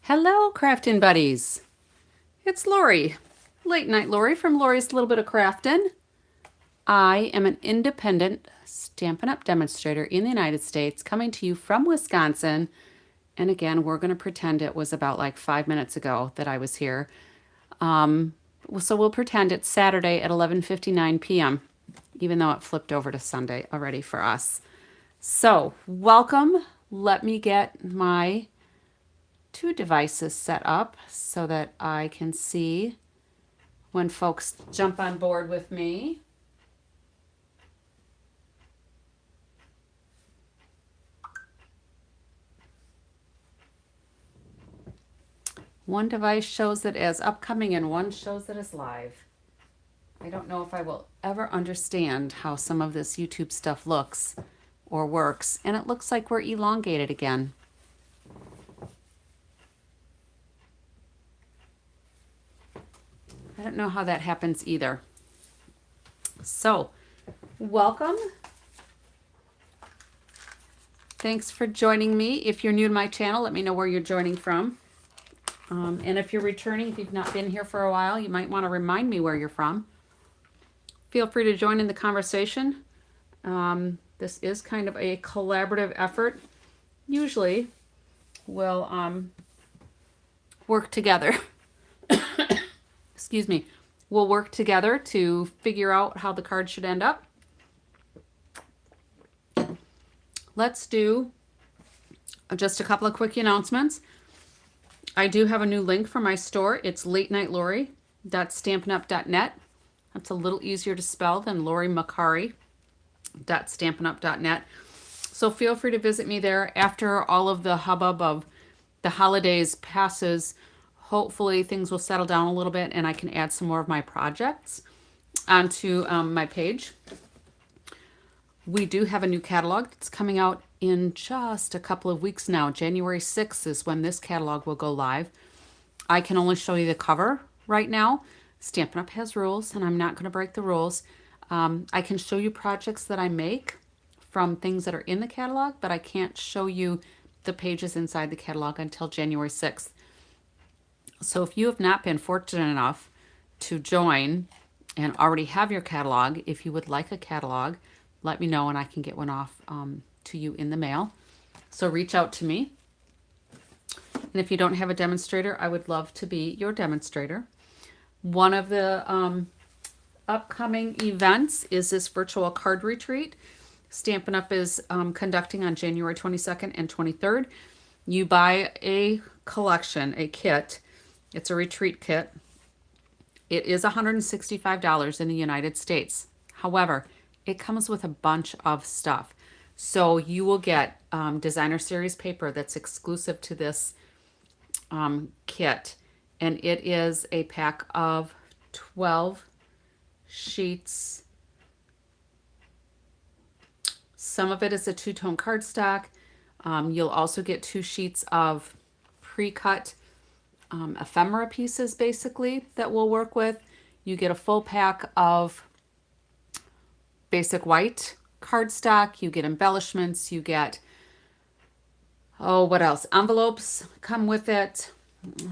Hello, Craftin' buddies. It's Lori, late night Lori from Lori's Little Bit of Craftin'. I am an independent Stampin' Up! Demonstrator in the United States, coming to you from Wisconsin. And again, we're going to pretend it was about like 5 minutes ago that I was here. So we'll pretend it's Saturday at 11:59 p.m., even though it flipped over to Sunday already for us. So, welcome. Let me get my two devices set up so that I can see when folks jump on board with me. One device shows it as upcoming and one shows it as live. I don't know if I will ever understand how some of this YouTube stuff looks or works, and it looks like we're elongated again. I don't know how that happens either. So, welcome. Thanks for joining me. If you're new to my channel, let me know where you're joining from. And if you're returning, if you've not been here for a while, you might want to remind me where you're from. Feel free to join in the conversation. This is kind of a collaborative effort. Usually, we'll work together. Excuse me. We'll work together to figure out how the card should end up. Let's do just a couple of quick announcements. I do have a new link for my store. It's latenightlori.stampinup.net. That's a little easier to spell than lorimacari.stampinup.net. So feel free to visit me there after all of the hubbub of the holidays passes. Hopefully things will settle down a little bit and I can add some more of my projects onto my page. We do have a new catalog that's coming out in just a couple of weeks now. January 6th is when this catalog will go live. I can only show you the cover right now. Stampin' Up! Has rules, and I'm not going to break the rules. I can show you projects that I make from things that are in the catalog, but I can't show you the pages inside the catalog until January 6th. So if you have not been fortunate enough to join and already have your catalog, if you would like a catalog, let me know and I can get one off to you in the mail. So reach out to me. And if you don't have a demonstrator, I would love to be your demonstrator. One of the upcoming events is this virtual card retreat. Stampin' Up! Is conducting on January 22nd and 23rd. You buy a collection, a kit. It's a retreat kit. It is $165 in the United States. However, it comes with a bunch of stuff. So you will get designer series paper that's exclusive to this kit. And it is a pack of 12 sheets. Some of it is a two-tone cardstock. You'll also get 2 sheets of pre-cut ephemera pieces, basically, that we'll work with. You get a full pack of basic white cardstock. You get embellishments. You get, oh, what else? Envelopes come with it.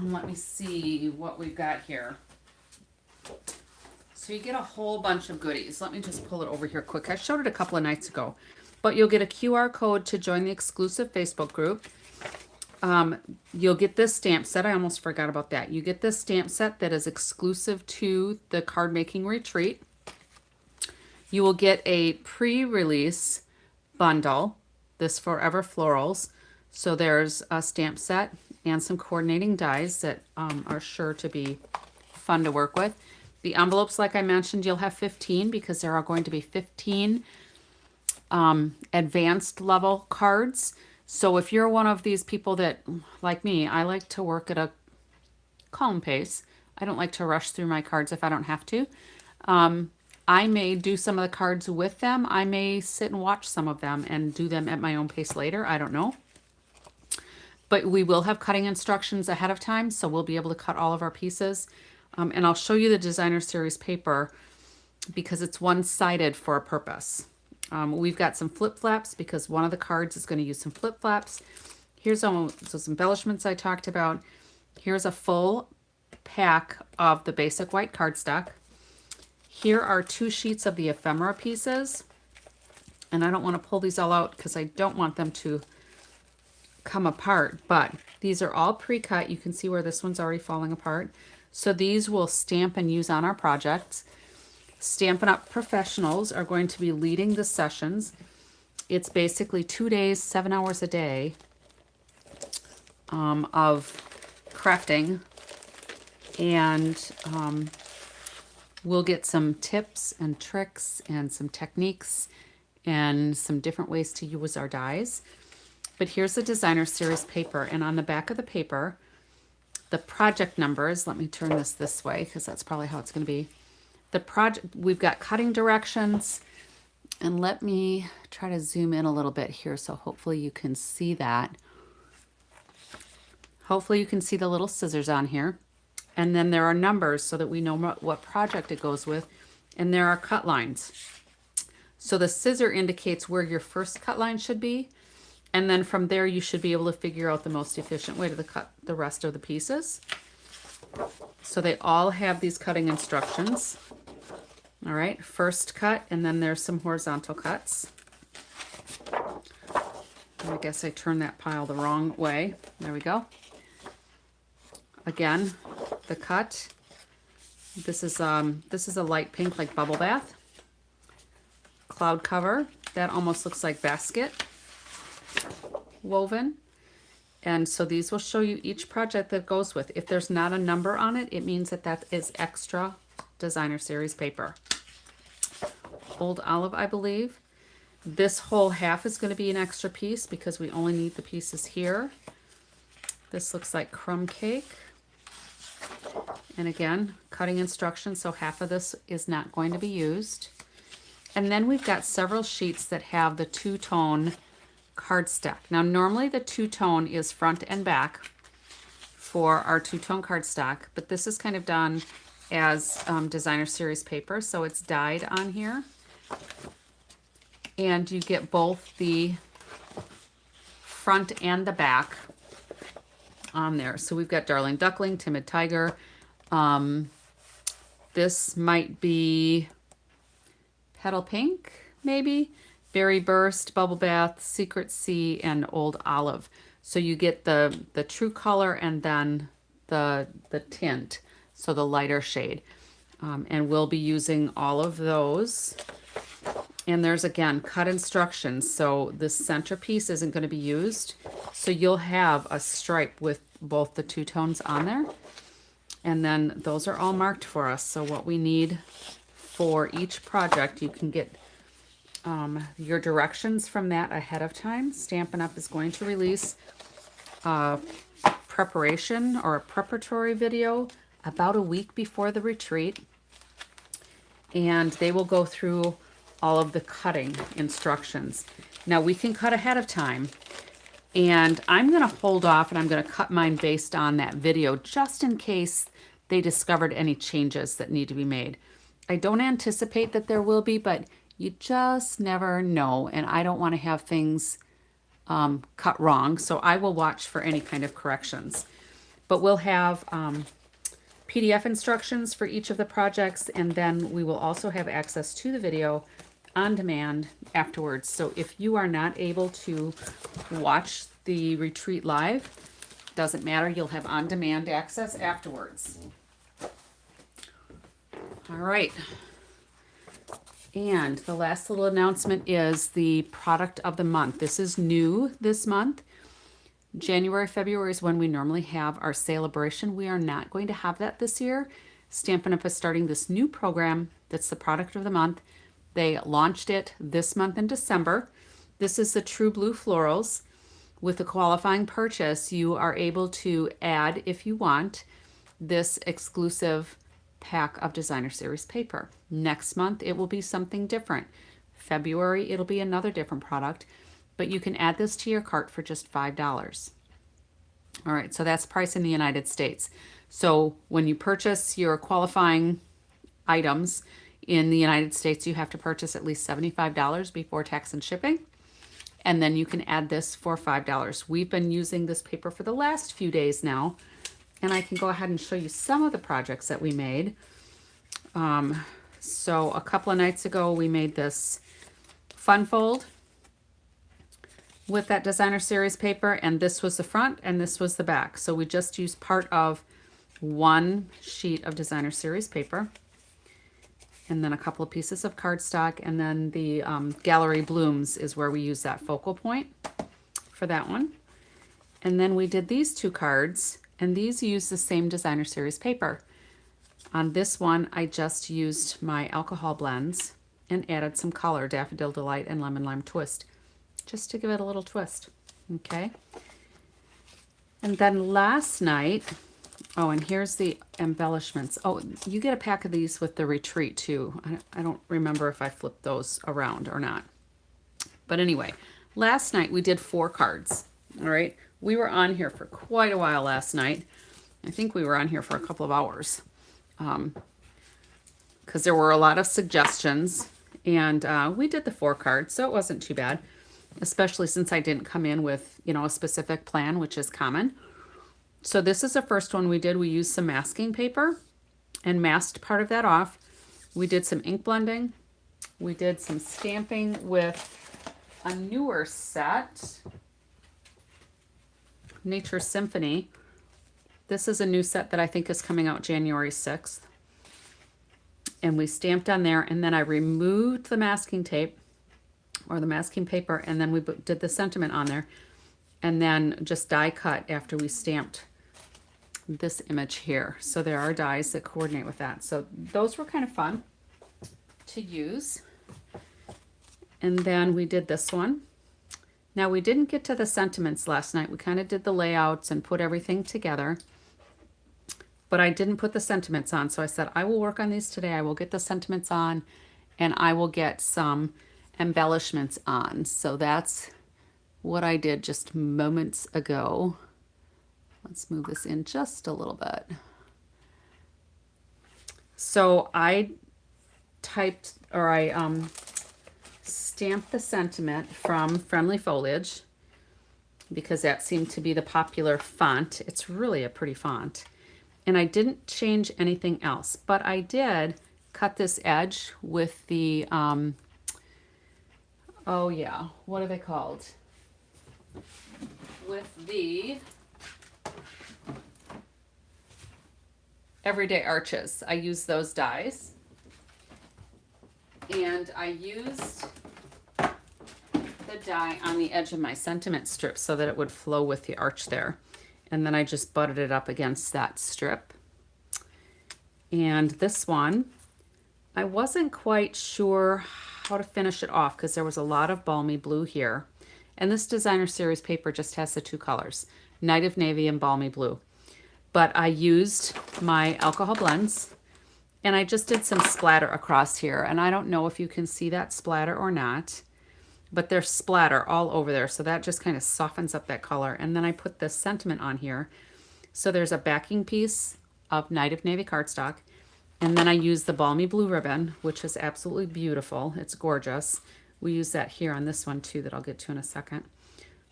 Let me see what we've got here. So you get a whole bunch of goodies. Let me just pull it over here quick. I showed it a couple of nights ago. But you'll get a QR code to join the exclusive Facebook group. You'll get this stamp set. I almost forgot about that. You get this stamp set that is exclusive to the card making retreat. You will get a pre-release bundle, this Forever Florals. So there's a stamp set and some coordinating dies that are sure to be fun to work with. The envelopes, like I mentioned, you'll have 15 because there are going to be 15 advanced level cards. So if you're one of these people that, like me, I like to work at a calm pace. I don't like to rush through my cards if I don't have to. I may do some of the cards with them. I may sit and watch some of them and do them at my own pace later. I don't know. But we will have cutting instructions ahead of time, so we'll be able to cut all of our pieces. And I'll show you the designer series paper because it's one-sided for a purpose. We've got some flip-flaps because one of the cards is going to use some flip-flaps. Here's all those embellishments I talked about. Here's a full pack of the basic white cardstock. Here are 2 sheets of the ephemera pieces. And I don't want to pull these all out because I don't want them to come apart, but these are all pre-cut. You can see where this one's already falling apart. So these we'll stamp and use on our projects. Stampin' Up! Professionals are going to be leading the sessions. It's basically 2 days, 7 hours a day of crafting, and we'll get some tips and tricks and some techniques and some different ways to use our dies. But here's the designer series paper, and on the back of the paper, the project numbers, let me turn this way because that's probably how it's going to be. The project, we've got cutting directions, and let me try to zoom in a little bit here so hopefully you can see that. Hopefully you can see the little scissors on here. And then there are numbers so that we know what project it goes with, and there are cut lines. So the scissor indicates where your first cut line should be, and then from there you should be able to figure out the most efficient way to cut the rest of the pieces. So they all have these cutting instructions. All right, first cut, and then there's some horizontal cuts. I guess I turned that pile the wrong way. There we go. Again, the cut. This is a light pink, like bubble bath. Cloud cover. That almost looks like basket woven. And so these will show you each project that goes with. If there's not a number on it, it means that that is extra designer series paper. Old Olive, I believe. This whole half is going to be an extra piece because we only need the pieces here. This looks like crumb cake. And again, cutting instructions, so half of this is not going to be used. And then we've got several sheets that have the two-tone cardstock. Now normally the two-tone is front and back for our two-tone cardstock, but this is kind of done as designer series paper, so it's dyed on here. And you get both the front and the back on there. So we've got Darling Duckling, Timid Tiger. This might be Petal Pink, maybe. Berry Burst, Bubble Bath, Secret Sea, and Old Olive. So you get the true color and then the tint, so the lighter shade. And we'll be using all of those. And there's, again, cut instructions. So this centerpiece isn't going to be used. So you'll have a stripe with both the two tones on there. And then those are all marked for us. So what we need for each project, you can get your directions from that ahead of time. Stampin' Up! Is going to release a preparation or a preparatory video about a week before the retreat. And they will go through all of the cutting instructions. Now we can cut ahead of time, and I'm going to hold off and I'm going to cut mine based on that video just in case they discovered any changes that need to be made. I don't anticipate that there will be, but you just never know, and I don't want to have things cut wrong, so I will watch for any kind of corrections. But we'll have PDF instructions for each of the projects, and then we will also have access to the video on demand afterwards. So if you are not able to watch the retreat live, doesn't matter, you'll have on-demand access afterwards. All right. And the last little announcement is the product of the month. This is new this month. January, February is when we normally have our celebration. We are not going to have that this year. Stampin' Up! Is starting this new program that's the product of the month. They launched it this month in December. This is the True Blue Florals. With a qualifying purchase, you are able to add, if you want, this exclusive pack of designer series paper. Next month, it will be something different. February, it'll be another different product, but you can add this to your cart for just $5. All right, so that's price in the United States. So when you purchase your qualifying items in the United States, you have to purchase at least $75 before tax and shipping. And then you can add this for $5. We've been using this paper for the last few days now, and I can go ahead and show you some of the projects that we made. So a couple of nights ago, we made this fun fold with that designer series paper, and this was the front and this was the back. So we just used part of one sheet of designer series paper, and then a couple of pieces of cardstock, and then the gallery blooms is where we use that focal point for that one. And then we did these two cards, and these use the same designer series paper. On this one, I just used my alcohol blends and added some color, Daffodil Delight and Lemon Lime Twist, just to give it a little twist, okay? And then last night, oh, and here's the embellishments. Oh, you get a pack of these with the retreat too. I don't remember if I flipped those around or not. But anyway, last night we did 4 cards, all right? We were on here for quite a while last night. I think we were on here for a couple of hours because there were a lot of suggestions, and we did the 4 cards, so it wasn't too bad, especially since I didn't come in with, you know, a specific plan, which is common. So this is the first one we did. We used some masking paper and masked part of that off. We did some ink blending. We did some stamping with a newer set, Nature Symphony. This is a new set that I think is coming out January 6th. And we stamped on there, and then I removed the masking tape or the masking paper, and then we did the sentiment on there, and then just die cut after we stamped this image here. So there are dies that coordinate with that. So those were kind of fun to use. And then we did this one. Now we didn't get to the sentiments last night. We kind of did the layouts and put everything together, but I didn't put the sentiments on. So I said, I will work on these today. I will get the sentiments on, and I will get some embellishments on. So that's what I did just moments ago. Let's move this in just a little bit. So I typed, or I stamped the sentiment from Friendly Foliage because that seemed to be the popular font. It's really a pretty font. And I didn't change anything else, but I did cut this edge with the, oh yeah, what are they called? With the Everyday Arches. I used those dies. And I used the die on the edge of my sentiment strip so that it would flow with the arch there. And then I just butted it up against that strip. And this one, I wasn't quite sure how to finish it off because there was a lot of balmy blue here. And this designer series paper just has the 2 colors, Night of Navy and Balmy Blue. But I used my alcohol blends, and I just did some splatter across here. And I don't know if you can see that splatter or not, but there's splatter all over there. So that just kind of softens up that color. And then I put this sentiment on here. So there's a backing piece of Night of Navy cardstock. And then I use the Balmy Blue ribbon, which is absolutely beautiful. It's gorgeous. We use that here on this one too that I'll get to in a second.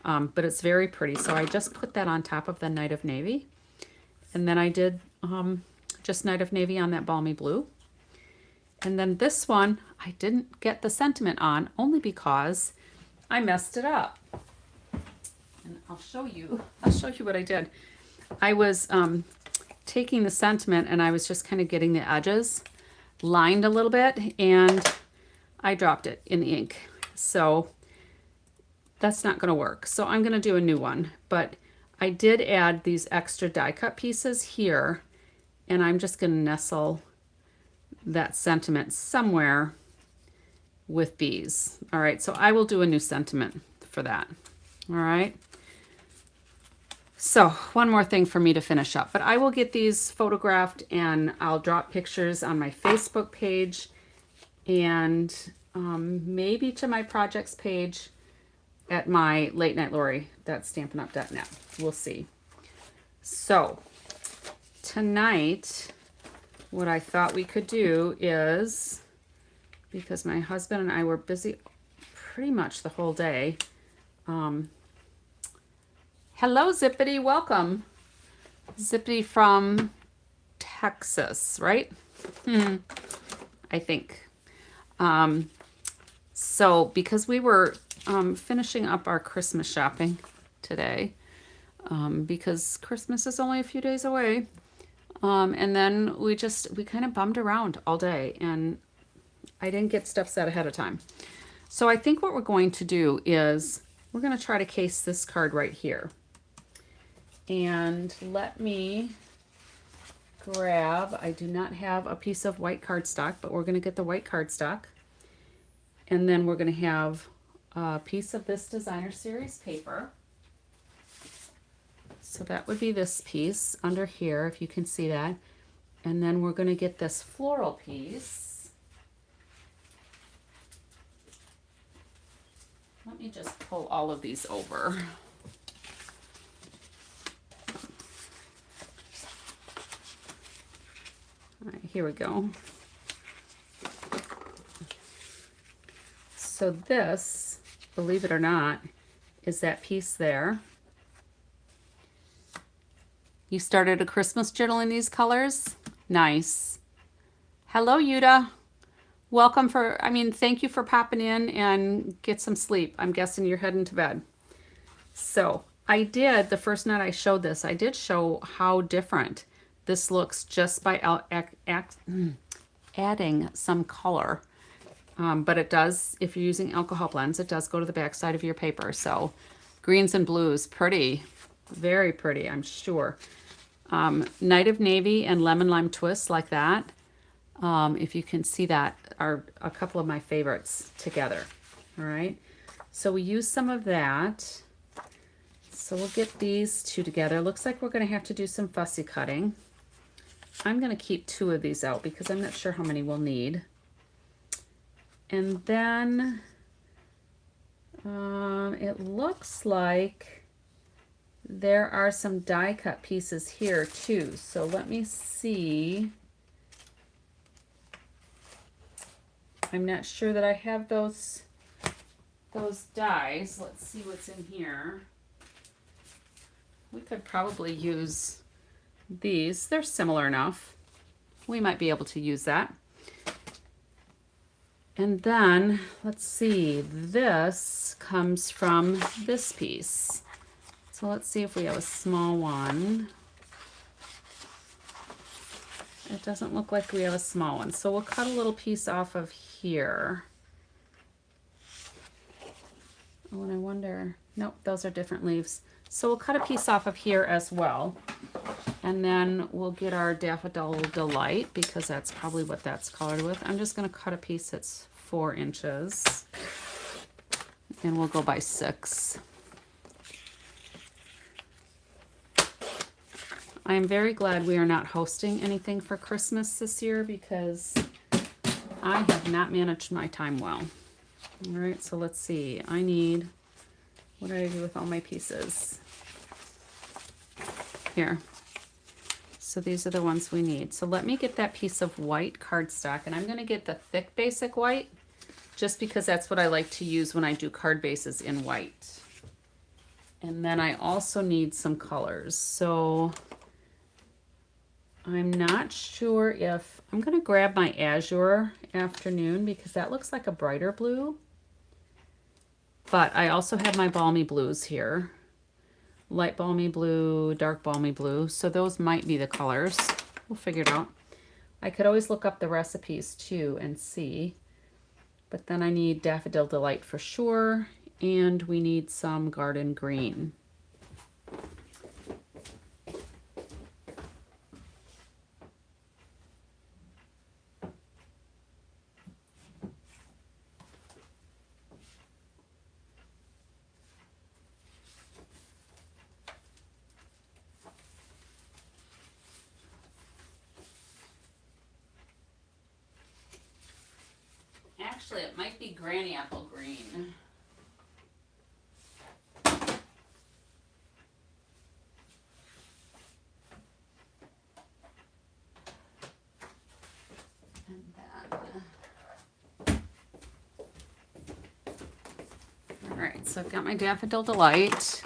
But it's very pretty. So I just put that on top of the Night of Navy. And then I did just Night of Navy on that Balmy Blue. And then this one, I didn't get the sentiment on only because I messed it up. And I'll show you what I did. I was taking the sentiment and I was just kind of getting the edges lined a little bit, and I dropped it in the ink. So that's not going to work. So I'm going to do a new one, but I did add these extra die cut pieces here, and I'm just going to nestle that sentiment somewhere with these. All right, so I will do a new sentiment for that. All right. So one more thing for me to finish up, but I will get these photographed and I'll drop pictures on my Facebook page and maybe to my projects page at my Late Night Lori.stampinup.net. We'll see. So tonight, what I thought we could do is, because my husband and I were busy pretty much the whole day. Hello, Zippity, welcome. Zippity from Texas, right? I think. So because we were finishing up our Christmas shopping today, because Christmas is only a few days away, and then we kind of bummed around all day, and I didn't get stuff set ahead of time. So I think what we're going to do is we're going to try to case this card right here. And let me grab, I do not have a piece of white cardstock, but we're going to get the white cardstock. And then we're going to have a piece of this designer series paper. So that would be this piece under here, if you can see that. And then we're going to get this floral piece. Let me just pull all of these over. All right, here we go. So this, believe it or not, is that piece there. You started a Christmas journal in these colors? Nice. Hello, Yuta. Welcome thank you for popping in and get some sleep. I'm guessing you're heading to bed. So the first night I showed this, I did show how different this looks just by adding some color. But it does, if you're using alcohol blends, it does go to the back side of your paper. So greens and blues, pretty, very pretty, I'm sure. Night of Navy and Lemon Lime Twist like that. If you can see that, are a couple of my favorites together. All right. So we use some of that. So we'll get these two together. Looks like we're going to have to do some fussy cutting. I'm going to keep 2 of these out because I'm not sure how many we'll need. And then it looks like there are some die cut pieces here too. So let me see. I'm not sure that I have those dies. Let's see what's in here. We could probably use these. They're similar enough. We might be able to use that. And then, let's see, this comes from this piece. So let's see if we have a small one. It doesn't look like we have a small one. So we'll cut a little piece off of here. Oh, and I wonder, nope, those are different leaves. So we'll cut a piece off of here as well. And then we'll get our Daffodil Delight, because that's probably what that's colored with. I'm just going to cut a piece that's 4 inches. And we'll go by 6. I am very glad we are not hosting anything for Christmas this year because I have not managed my time well. All right, so let's see. I need, what did I do with all my pieces? Here. So these are the ones we need. So let me get that piece of white cardstock, and I'm going to get the thick basic white just because that's what I like to use when I do card bases in white. And then I also need some colors. So I'm not sure if, I'm going to grab my Azure Afternoon because that looks like a brighter blue. But I also have my balmy blues here. Light balmy blue, dark balmy blue. So those might be the colors. We'll figure it out. I could always look up the recipes too and see. But then I need Daffodil Delight for sure. And we need some garden green. Actually, it might be Granny Apple Green. And then, all right, so I've got my Daffodil Delight.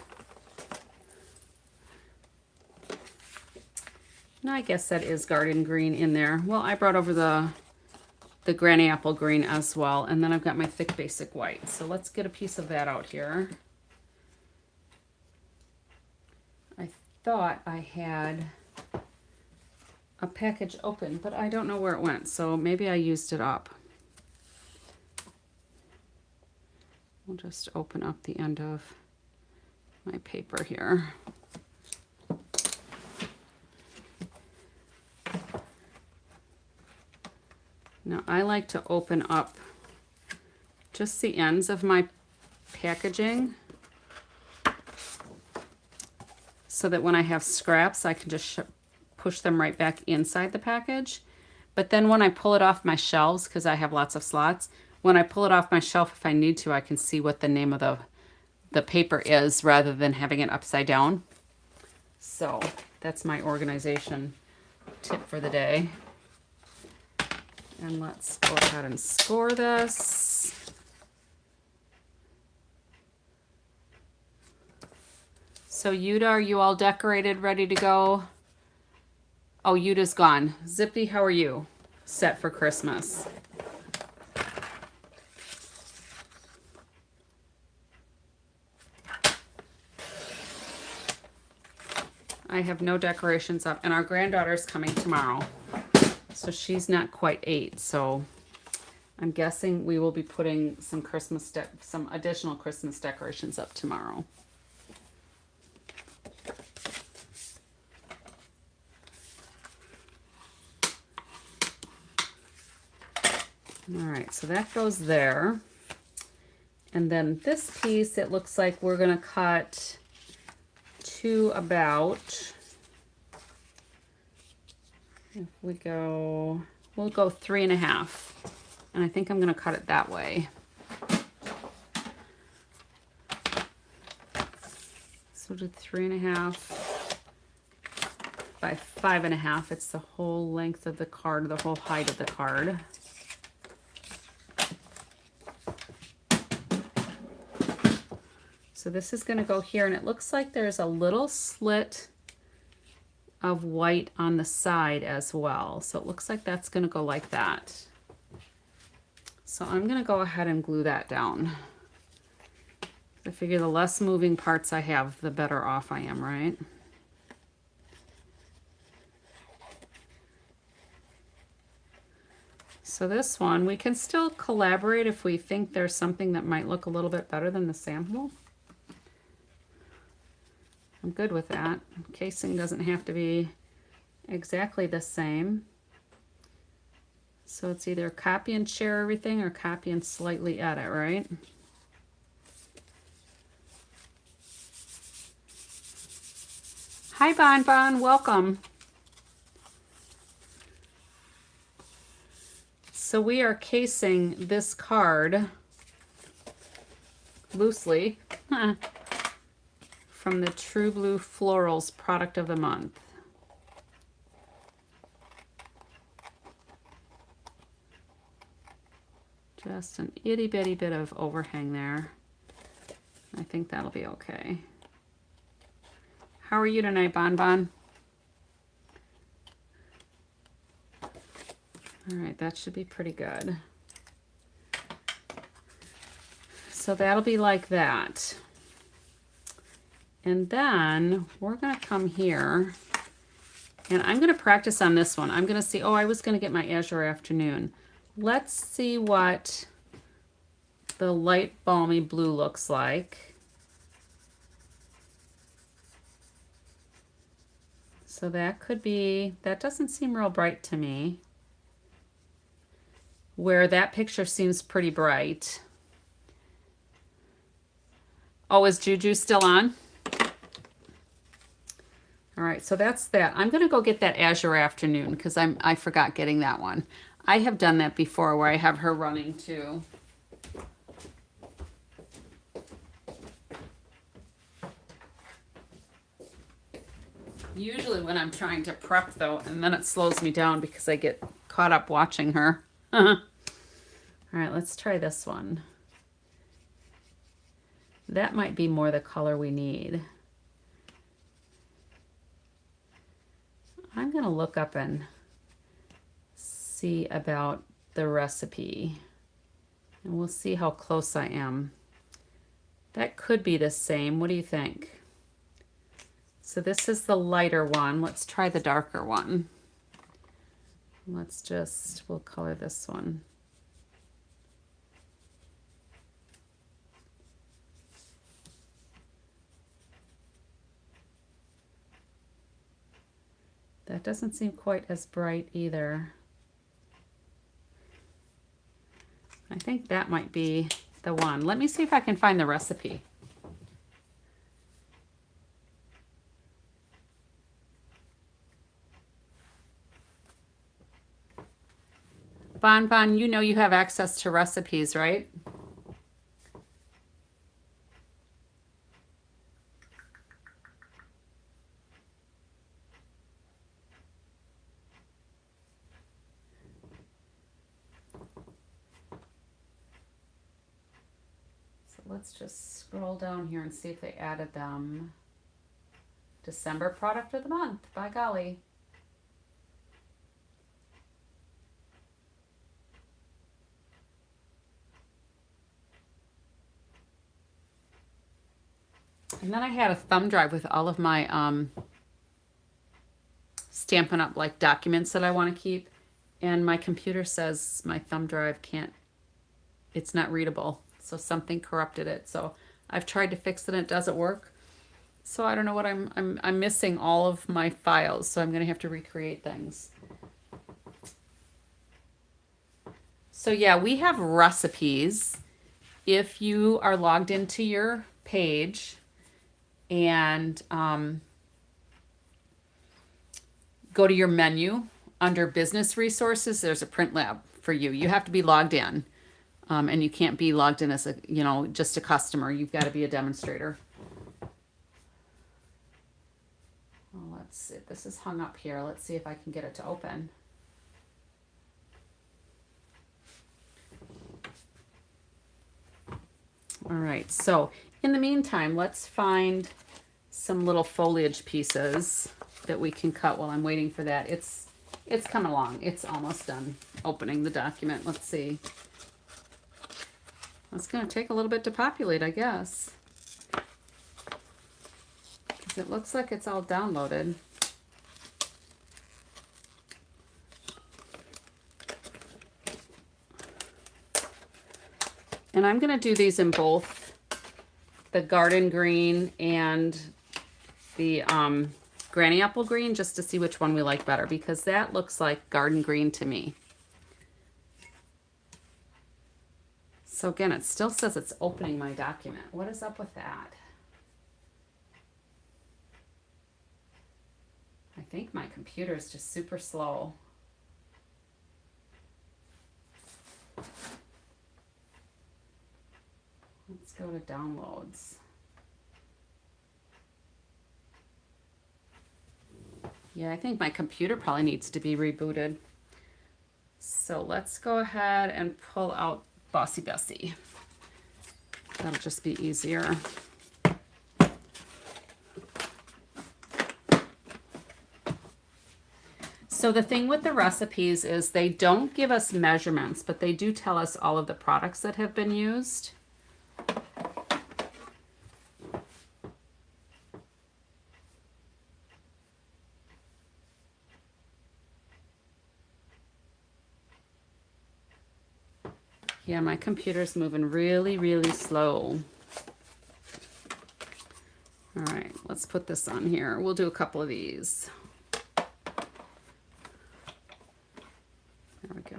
No, I guess that is garden green in there. Well, I brought over the granny apple green as well, and then I've got my thick basic white. So let's get a piece of that out here. I thought I had a package open, but I don't know where it went, so maybe I used it up. We'll just open up the end of my paper here. Now I like to open up just the ends of my packaging so that when I have scraps I can just push them right back inside the package. But then when I pull it off my shelves, because I have lots of slots, when I pull it off my shelf, if I need to, I can see what the name of the paper is rather than having it upside down. So that's my organization tip for the day. And let's go ahead and score this. So Yuda, are you all decorated, ready to go? Oh, Yuda's gone. Zippy, how are you? Set for Christmas. I have no decorations up, and our granddaughter's coming tomorrow. So she's not quite 8, so I'm guessing we will be putting some some additional Christmas decorations up tomorrow. All right, so that goes there. And then this piece, it looks like we're gonna cut to about, if we go, we'll go 3.5. And I think I'm gonna cut it that way. So do 3.5 by 5.5. It's the whole length of the card, the whole height of the card. So this is gonna go here, and it looks like there's a little slit of white on the side as well. So it looks like that's gonna go like that. So I'm gonna go ahead and glue that down. I figure the less moving parts I have, the better off I am, right? So this one, we can still collaborate if we think there's something that might look a little bit better than the sample. I'm good with that. Casing doesn't have to be exactly the same. So it's either copy and share everything or copy and slightly edit, right? Hi, Bon Bon, welcome. So we are casing this card loosely from the True Blue Florals product of the month. Just an itty bitty bit of overhang there. I think that'll be okay. How are you tonight, Bon Bon? All right, that should be pretty good. So that'll be like that. And then we're gonna come here and I'm gonna practice on this one. I'm gonna see, oh, I was gonna get my Azure Afternoon. Let's see what the light balmy blue looks like. So that could be, that doesn't seem real bright to me. Where that picture seems pretty bright. Oh, is Juju still on? All right, so that's that. I'm gonna go get that Azure Afternoon because I forgot getting that one. I have done that before where I have her running too. Usually when I'm trying to prep though, and then it slows me down because I get caught up watching her. All right, let's try this one. That might be more the color we need. I'm going to look up and see about the recipe. And we'll see how close I am. That could be the same. What do you think? So this is the lighter one. Let's try the darker one. We'll color this one. That doesn't seem quite as bright either. I think that might be the one. Let me see if I can find the recipe. Bon, you know you have access to recipes, right? So let's just scroll down here and see if they added them. December product of the month, by golly. And then I had a thumb drive with all of my Stampin' Up! Like documents that I want to keep. And my computer says my thumb drive it's not readable. So something corrupted it. So I've tried to fix it and it doesn't work. So I don't know what I'm missing all of my files. So I'm going to have to recreate things. So yeah, we have recipes. If you are logged into your page, and go to your menu under business resources, there's a print lab for you. You have to be logged in, and you can't be logged in as just a customer. You've got to be a demonstrator. Well, let's see. This is hung up here. Let's see if I can get it to open. All right, so in the meantime, let's find some little foliage pieces that we can cut while I'm waiting for that. It's coming along. It's almost done opening the document. Let's see. It's going to take a little bit to populate, I guess. Because it looks like it's all downloaded. And I'm going to do these in both the garden green and the granny apple green, just to see which one we like better, because that looks like garden green to me. So again, it still says it's opening my document. What is up with that? I think my computer is just super slow. Let's go to downloads. Yeah, I think my computer probably needs to be rebooted. So let's go ahead and pull out Bossy Bessie. That'll just be easier. So the thing with the recipes is they don't give us measurements, but they do tell us all of the products that have been used. Yeah, my computer's moving really, really slow. All right, let's put this on here. We'll do a couple of these. There we go.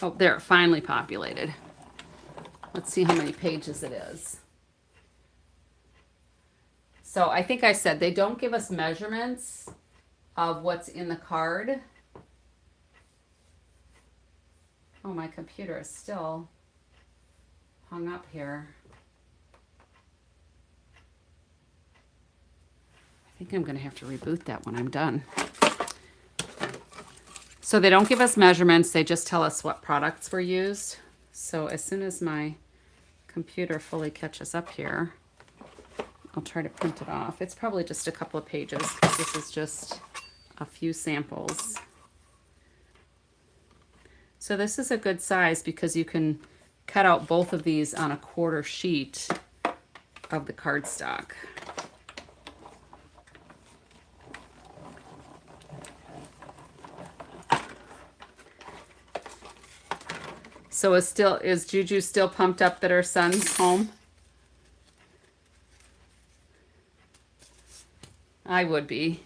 Oh, there, it finally populated. Let's see how many pages it is. So I think I said they don't give us measurements of what's in the card. Oh, my computer is still hung up here. I think I'm going to have to reboot that when I'm done. So they don't give us measurements. They just tell us what products were used. So as soon as my computer fully catches up here, I'll try to print it off. It's probably just a couple of pages. This is just a few samples. So this is a good size because you can cut out both of these on a quarter sheet of the cardstock. So is Juju still pumped up that her son's home? I would be.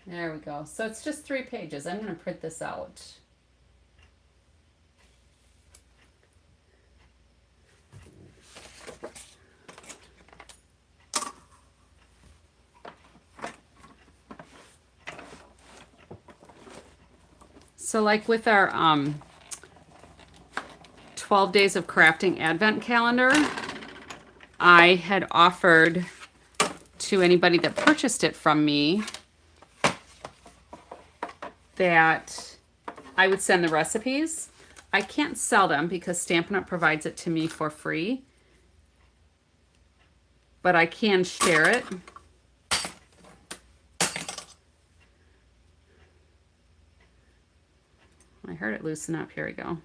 There we go. So it's just 3 pages. I'm going to print this out. So like with our 12 days of crafting advent calendar, I had offered to anybody that purchased it from me that I would send the recipes. I can't sell them because Stampin' Up! Provides it to me for free, but I can share it. I heard it loosen up. Here we go.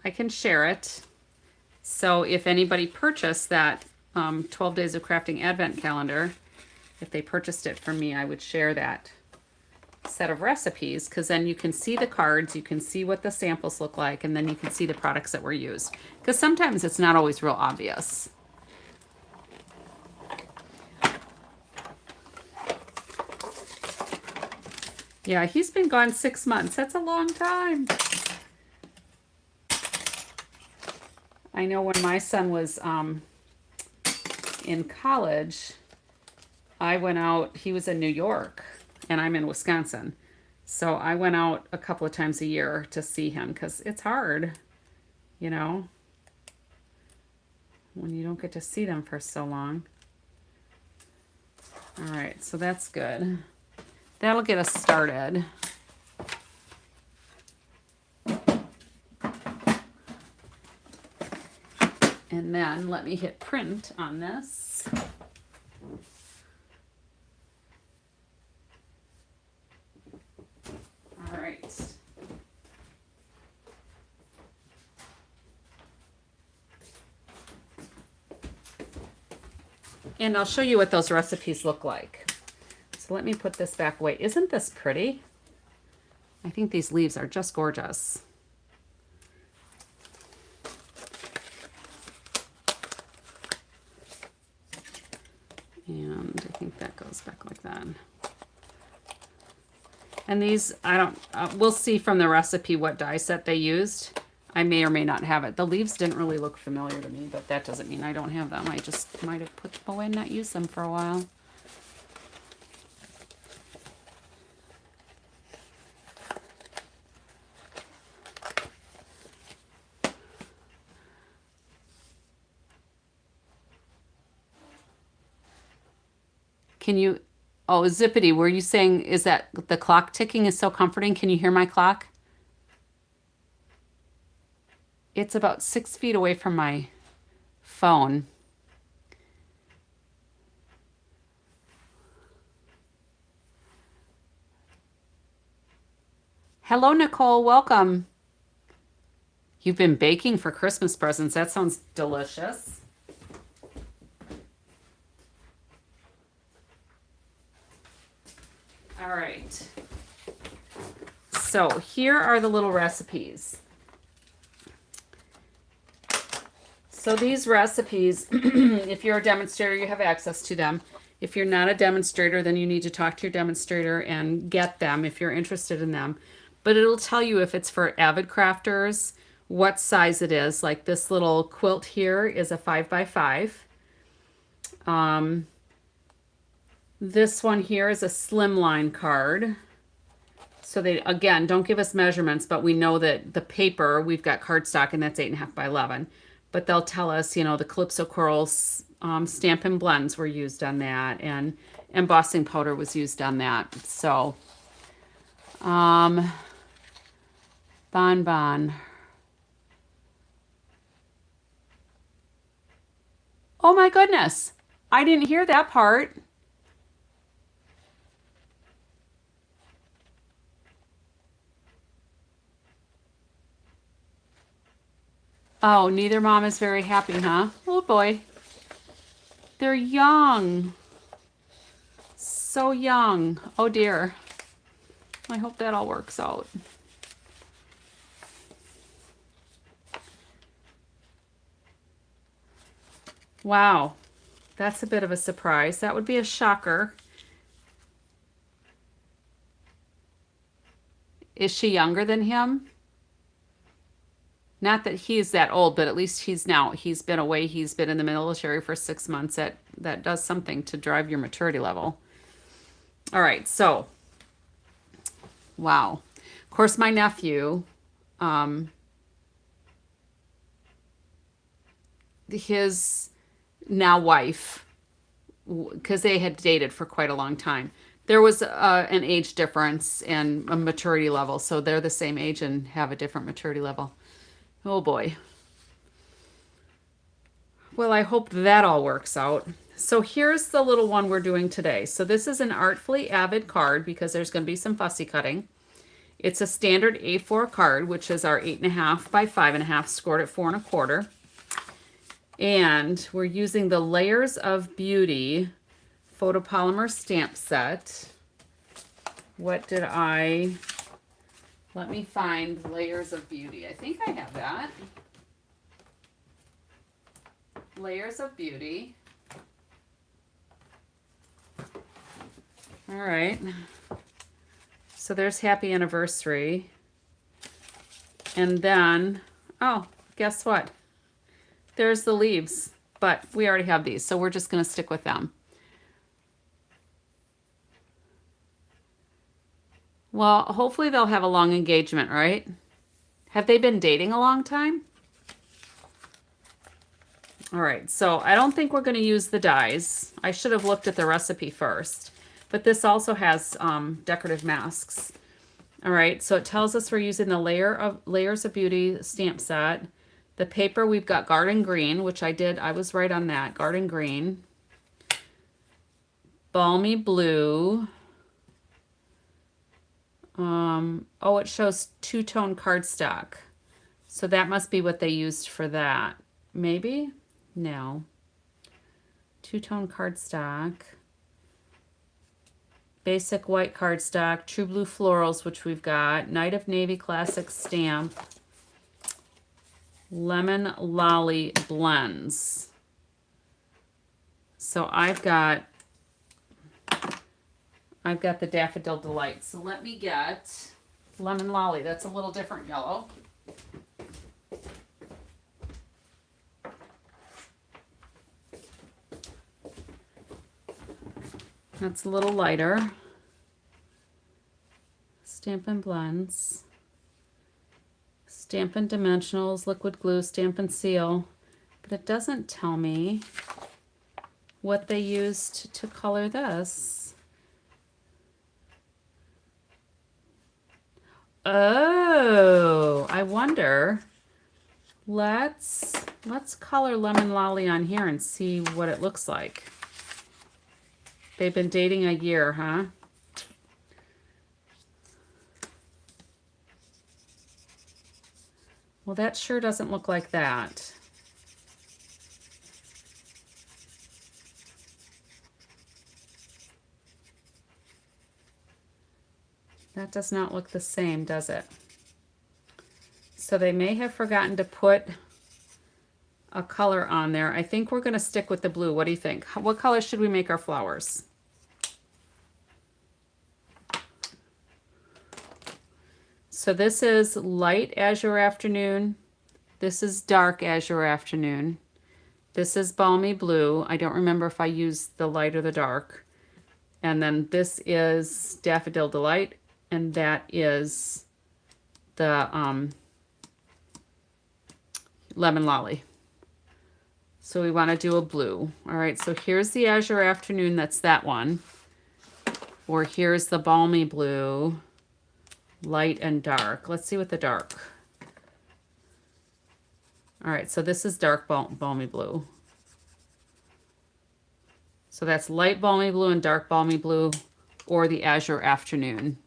I can share it. So if anybody purchased that 12 Days of Crafting Advent Calendar, if they purchased it from me, I would share that set of recipes, because then you can see the cards, you can see what the samples look like, and then you can see the products that were used. Because sometimes it's not always real obvious. Yeah, he's been gone 6 months. That's a long time. I know when my son was in college, I went out, he was in New York, and I'm in Wisconsin. So I went out a couple of times a year to see him, because it's hard, you know, when you don't get to see them for so long. All right, so that's good. That'll get us started. And then let me hit print on this. All right. And I'll show you what those recipes look like. So let me put this back away. Isn't this pretty? I think these leaves are just gorgeous. And I think that goes back like that. And these, I don't, we'll see from the recipe what die set they used. I may or may not have it. The leaves didn't really look familiar to me, but that doesn't mean I don't have them. I just might have put them away and not used them for a while. Can you, oh, Zippity, were you saying, is that the clock ticking is so comforting? Can you hear my clock? It's about 6 feet away from my phone. Hello, Nicole, welcome. You've been baking for Christmas presents. That sounds delicious. All right, so here are the little recipes. So these recipes, if you're a demonstrator, you have access to them. If you're not a demonstrator, then you need to talk to your demonstrator and get them if you're interested in them. But it'll tell you if it's for avid crafters, what size it is. Like this little quilt here is a 5x5. This one here is a slimline card. So they, again, don't give us measurements, but we know that the paper, we've got cardstock, and that's 8.5 by 11. But they'll tell us, you know, the Calypso Coral Stampin' Blends were used on that, and embossing powder was used on that. So Um, Bon. Oh my goodness. I didn't hear that part. Oh, neither mom is very happy, huh? Oh boy. They're young. So young. Oh dear. I hope that all works out. Wow. That's a bit of a surprise. That would be a shocker. Is she younger than him? Not that he's that old, but at least he's been away. He's been in the military for 6 months. That does something to drive your maturity level. All right, so wow. Of course, my nephew, um, his now wife, because they had dated for quite a long time. There was an age difference and a maturity level, so they're the same age and have a different maturity level. Oh boy. Well, I hope that all works out. So here's the little one we're doing today. So this is an Artfully Avid card because there's going to be some fussy cutting. It's a standard A4 card, which is our 8.5 by 5.5, scored at 4 1/4. And we're using the Layers of Beauty photopolymer stamp set. Let me find Layers of Beauty. I think I have that. Layers of Beauty. All right. So there's Happy Anniversary. And then, oh, guess what? There's the leaves, but we already have these, so we're just going to stick with them. Well, hopefully they'll have a long engagement, right? Have they been dating a long time? All right, so I don't think we're going to use the dies. I should have looked at the recipe first, but this also has decorative masks. All right, so it tells us we're using the Layers of Beauty stamp set. The paper, we've got Garden Green, which I was right on that, Garden Green. Balmy Blue. Oh, it shows two-tone cardstock. So that must be what they used for that. Maybe? No. Two-tone cardstock. Basic white cardstock. True Blue Florals, which we've got. Night of Navy Classic Stamp. Lemon Lolly Blends. So I've got the Daffodil Delight. So let me get Lemon Lolly. That's a little different yellow. That's a little lighter. Stampin' Blends. Stampin' Dimensionals, Liquid Glue, Stampin' Seal. But it doesn't tell me what they used to color this. Oh, I wonder. Let's color Lemon Lolly on here and see what it looks like. They've been dating a year, huh? Well, that sure doesn't look like that. That does not look the same, does it? So they may have forgotten to put a color on there. I think we're going to stick with the blue. What do you think? What color should we make our flowers? So this is Light Azure Afternoon. This is Dark Azure Afternoon. This is Balmy Blue. I don't remember if I used the light or the dark. And then this is Daffodil Delight. And that is the Lemon Lolly. So we want to do a blue. All right, so here's the Azure Afternoon. That's that one. Or here's the Balmy Blue. light and dark. Let's see what the dark. All right, so this is dark balmy blue. So that's light balmy blue and dark balmy blue, or the Azure Afternoon.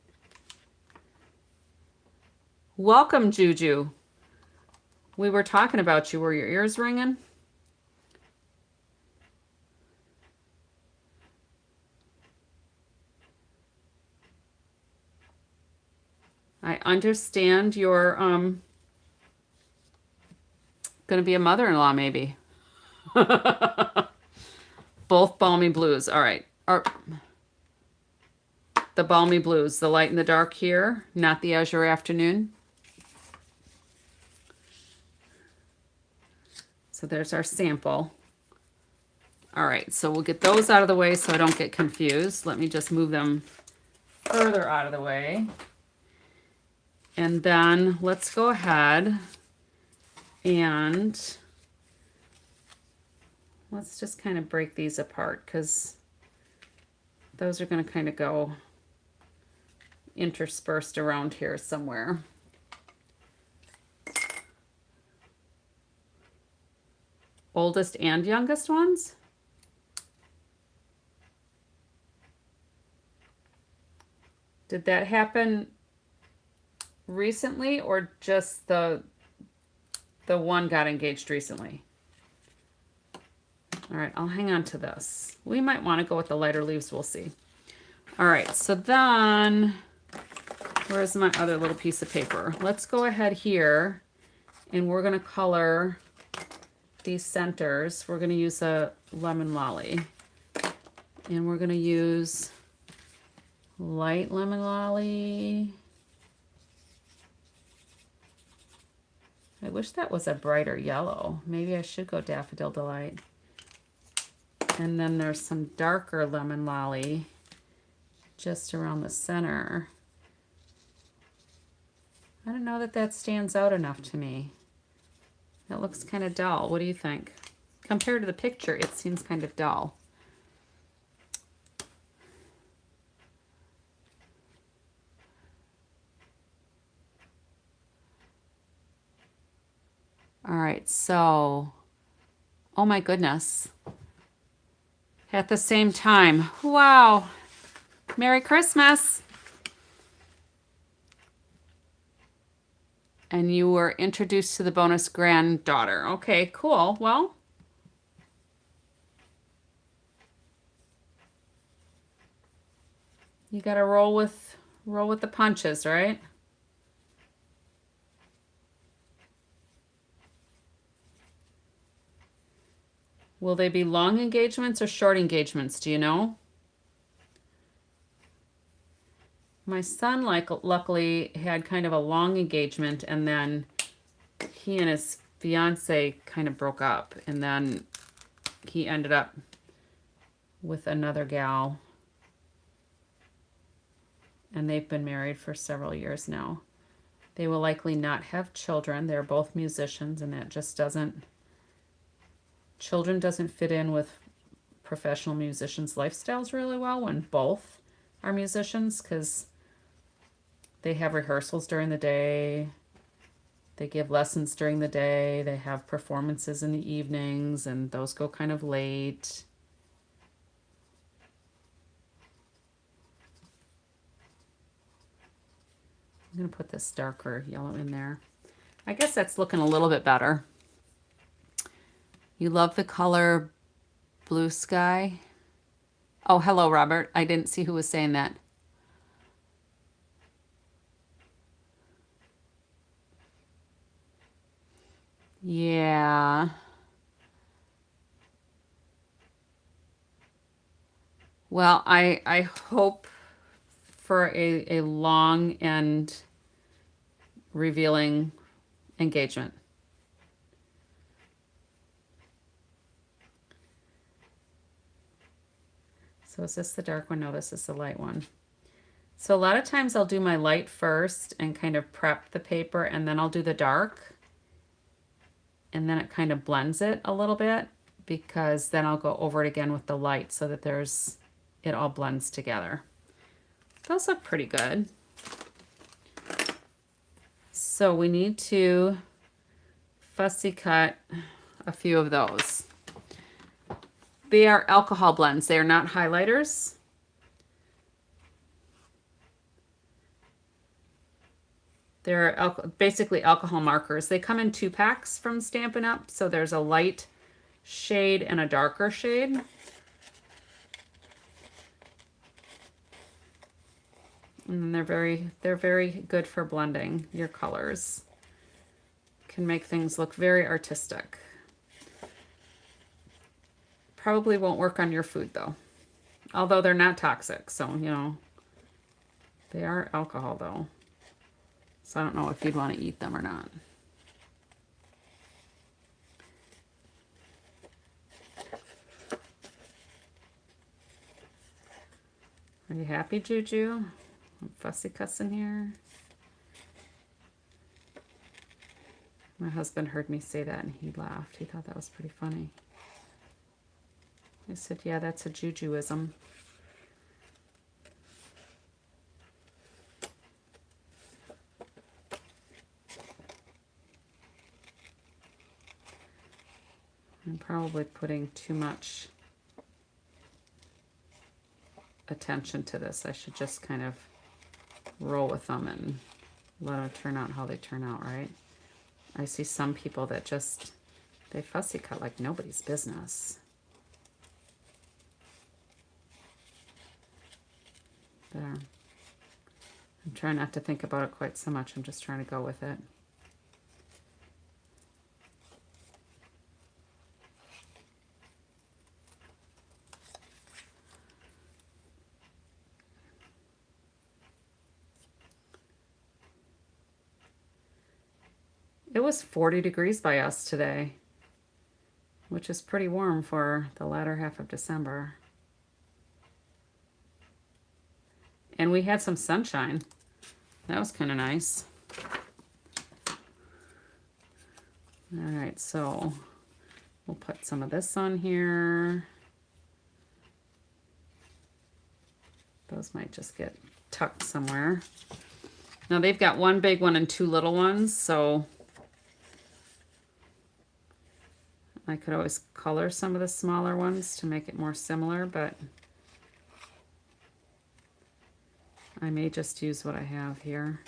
Welcome, Juju. We were talking about you. Were your ears ringing? I understand you're gonna be a mother-in-law, maybe. Both balmy blues. All right. The balmy blues, the light and the dark here, not the Azure Afternoon. So there's our sample. All right, so we'll get those out of the way so I don't get confused. Let me just move them further out of the way. And then let's go ahead and let's just kind of break these apart because those are going to kind of go interspersed around here somewhere. Oldest and youngest ones? Did that happen recently or just the one got engaged recently? All right, I'll hang on to this. We might want to go with the lighter leaves, we'll see. All right, so then, where's my other little piece of paper? Let's go ahead here and we're gonna color these centers. We're gonna use a lemon lolly and we're gonna use light lemon lolly. I wish that was a brighter yellow. Maybe I should go Daffodil Delight. And then there's some darker lemon lolly just around the center. I don't know that that stands out enough to me. That looks kind of dull. What do you think? Compared to the picture, it seems kind of dull. All right, so, oh my goodness. At the same time, wow. Merry Christmas. And you were introduced to the bonus granddaughter. Okay, cool. Well, you got to roll with the punches, right? Will they be long engagements or short engagements? Do you know? My son, luckily, had kind of a long engagement, and then he and his fiance kind of broke up, and then he ended up with another gal, and they've been married for several years now. They will likely not have children. They're both musicians, and that just doesn't... Children doesn't fit in with professional musicians' lifestyles really well when both are musicians, because they have rehearsals during the day, they give lessons during the day, they have performances in the evenings, and those go kind of late. I'm going to put this darker yellow in there. I guess that's looking a little bit better. You love the color blue sky? Oh, hello, Robert. I didn't see who was saying that. Yeah. Well, I hope for a long and revealing engagement. So is this the dark one? No, this is the light one. So a lot of times I'll do my light first and kind of prep the paper, and then I'll do the dark. And then it kind of blends it a little bit, because then I'll go over it again with the light so that it all blends together. Those look pretty good. So we need to fussy cut a few of those. They are alcohol blends. They are not highlighters. They're basically alcohol markers. They come in 2 packs from Stampin' Up. So there's a light shade and a darker shade. And they're very good for blending your colors. Can make things look very artistic. Probably won't work on your food though. Although they're not toxic, so you know. They are alcohol though. So I don't know if you'd want to eat them or not. Are you happy, Juju? I'm fussy cussing here. My husband heard me say that and he laughed. He thought that was pretty funny. I said, yeah, that's a Jujuism. I'm probably putting too much attention to this. I should just kind of roll with them and let them turn out how they turn out, right? I see some people that just, they fussy cut like nobody's business. There. I'm trying not to think about it quite so much. I'm just trying to go with it. It was 40 degrees by us today, which is pretty warm for the latter half of December. And we had some sunshine. That was kind of nice. All right, so we'll put some of this on here. Those might just get tucked somewhere. Now they've got 1 big one and 2 little ones, so I could always color some of the smaller ones to make it more similar, but I may just use what I have here.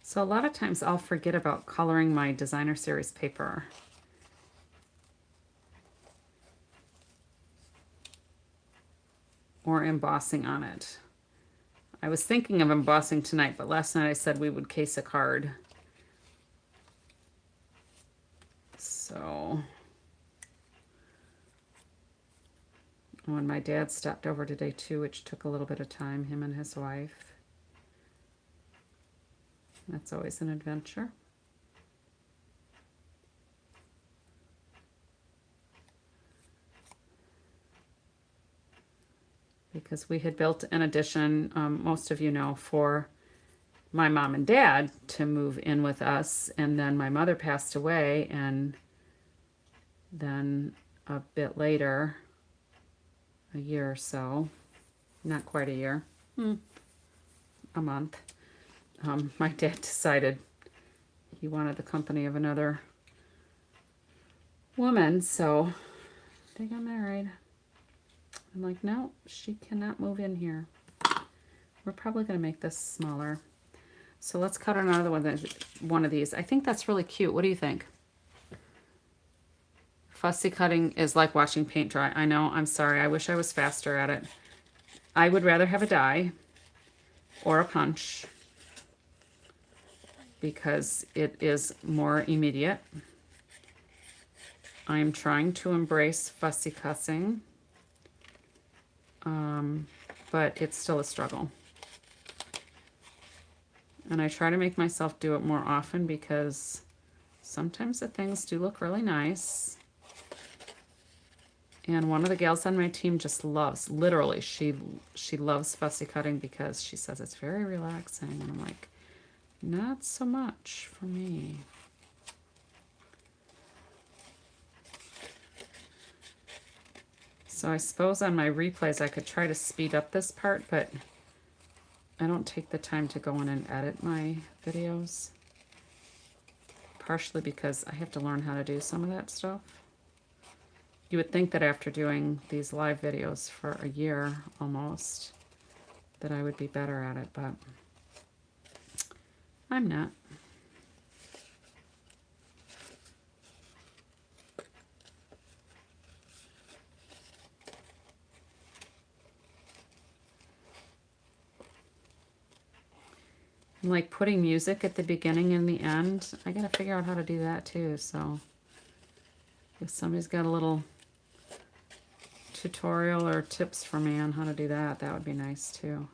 So a lot of times I'll forget about coloring my designer series paper. Or embossing on it. I was thinking of embossing tonight, but last night I said we would case a card. So when my dad stopped over today too, which took a little bit of time, him and his wife. That's always an adventure. Because we had built an addition, most of you know, for my mom and dad to move in with us, and then my mother passed away, and then a bit later, a year or so, not quite a year, a month, my dad decided he wanted the company of another woman, so they got married. I'm like, no, she cannot move in here. We're probably going to make this smaller. So let's cut another one of these. I think that's really cute. What do you think? Fussy cutting is like watching paint dry. I know, I'm sorry. I wish I was faster at it. I would rather have a die or a punch because it is more immediate. I'm trying to embrace fussy cutting. But it's still a struggle. And I try to make myself do it more often because sometimes the things do look really nice. And one of the gals on my team just loves, literally, she loves fussy cutting because she says it's very relaxing. And I'm like, not so much for me. So I suppose on my replays I could try to speed up this part, but I don't take the time to go in and edit my videos. Partially because I have to learn how to do some of that stuff. You would think that after doing these live videos for a year almost, that I would be better at it, but I'm not. And like putting music at the beginning and the end, I gotta figure out how to do that too, so if somebody's got a little tutorial or tips for me on how to do that, that would be nice too.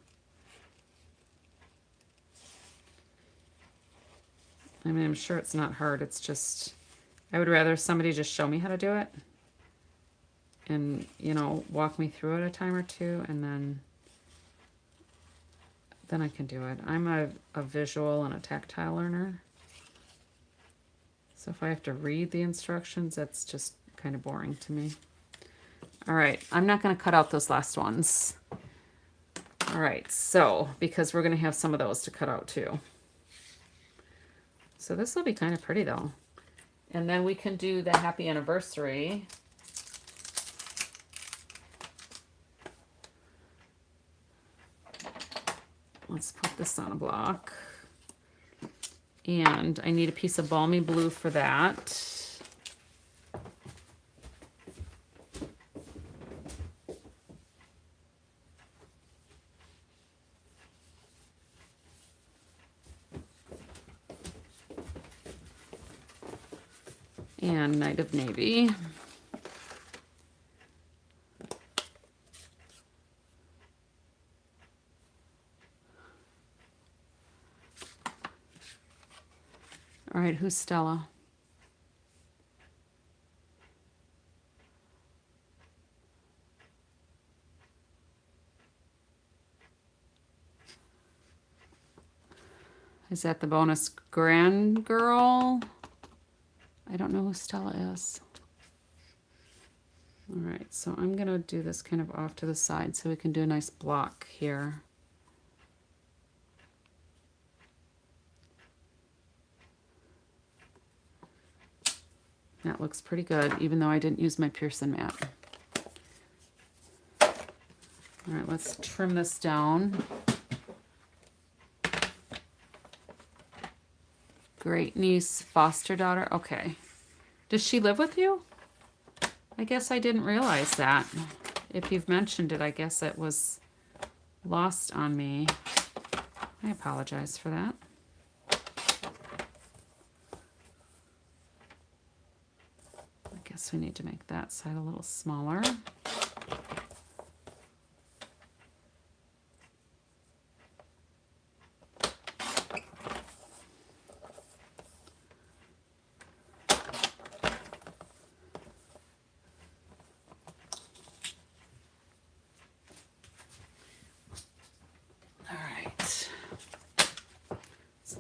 I mean, I'm sure it's not hard, it's just, I would rather somebody just show me how to do it and, you know, walk me through it a time or two, and then I can do it. I'm a visual and a tactile learner. So if I have to read the instructions, that's just kind of boring to me. All right, I'm not going to cut out those last ones. All right, so because we're going to have some of those to cut out too. So this will be kind of pretty though. And then we can do the happy anniversary. Let's put this on a block. And I need a piece of balmy blue for that. And Night of Navy. All right, who's Stella? Is that the bonus grand girl? I don't know who Stella is. All right, so I'm gonna do this kind of off to the side so we can do a nice block here. That looks pretty good, even though I didn't use my Pearson mat. All right, let's trim this down. Great niece, foster daughter. Okay. Does she live with you? I guess I didn't realize that. If you've mentioned it, I guess it was lost on me. I apologize for that. I guess we need to make that side a little smaller.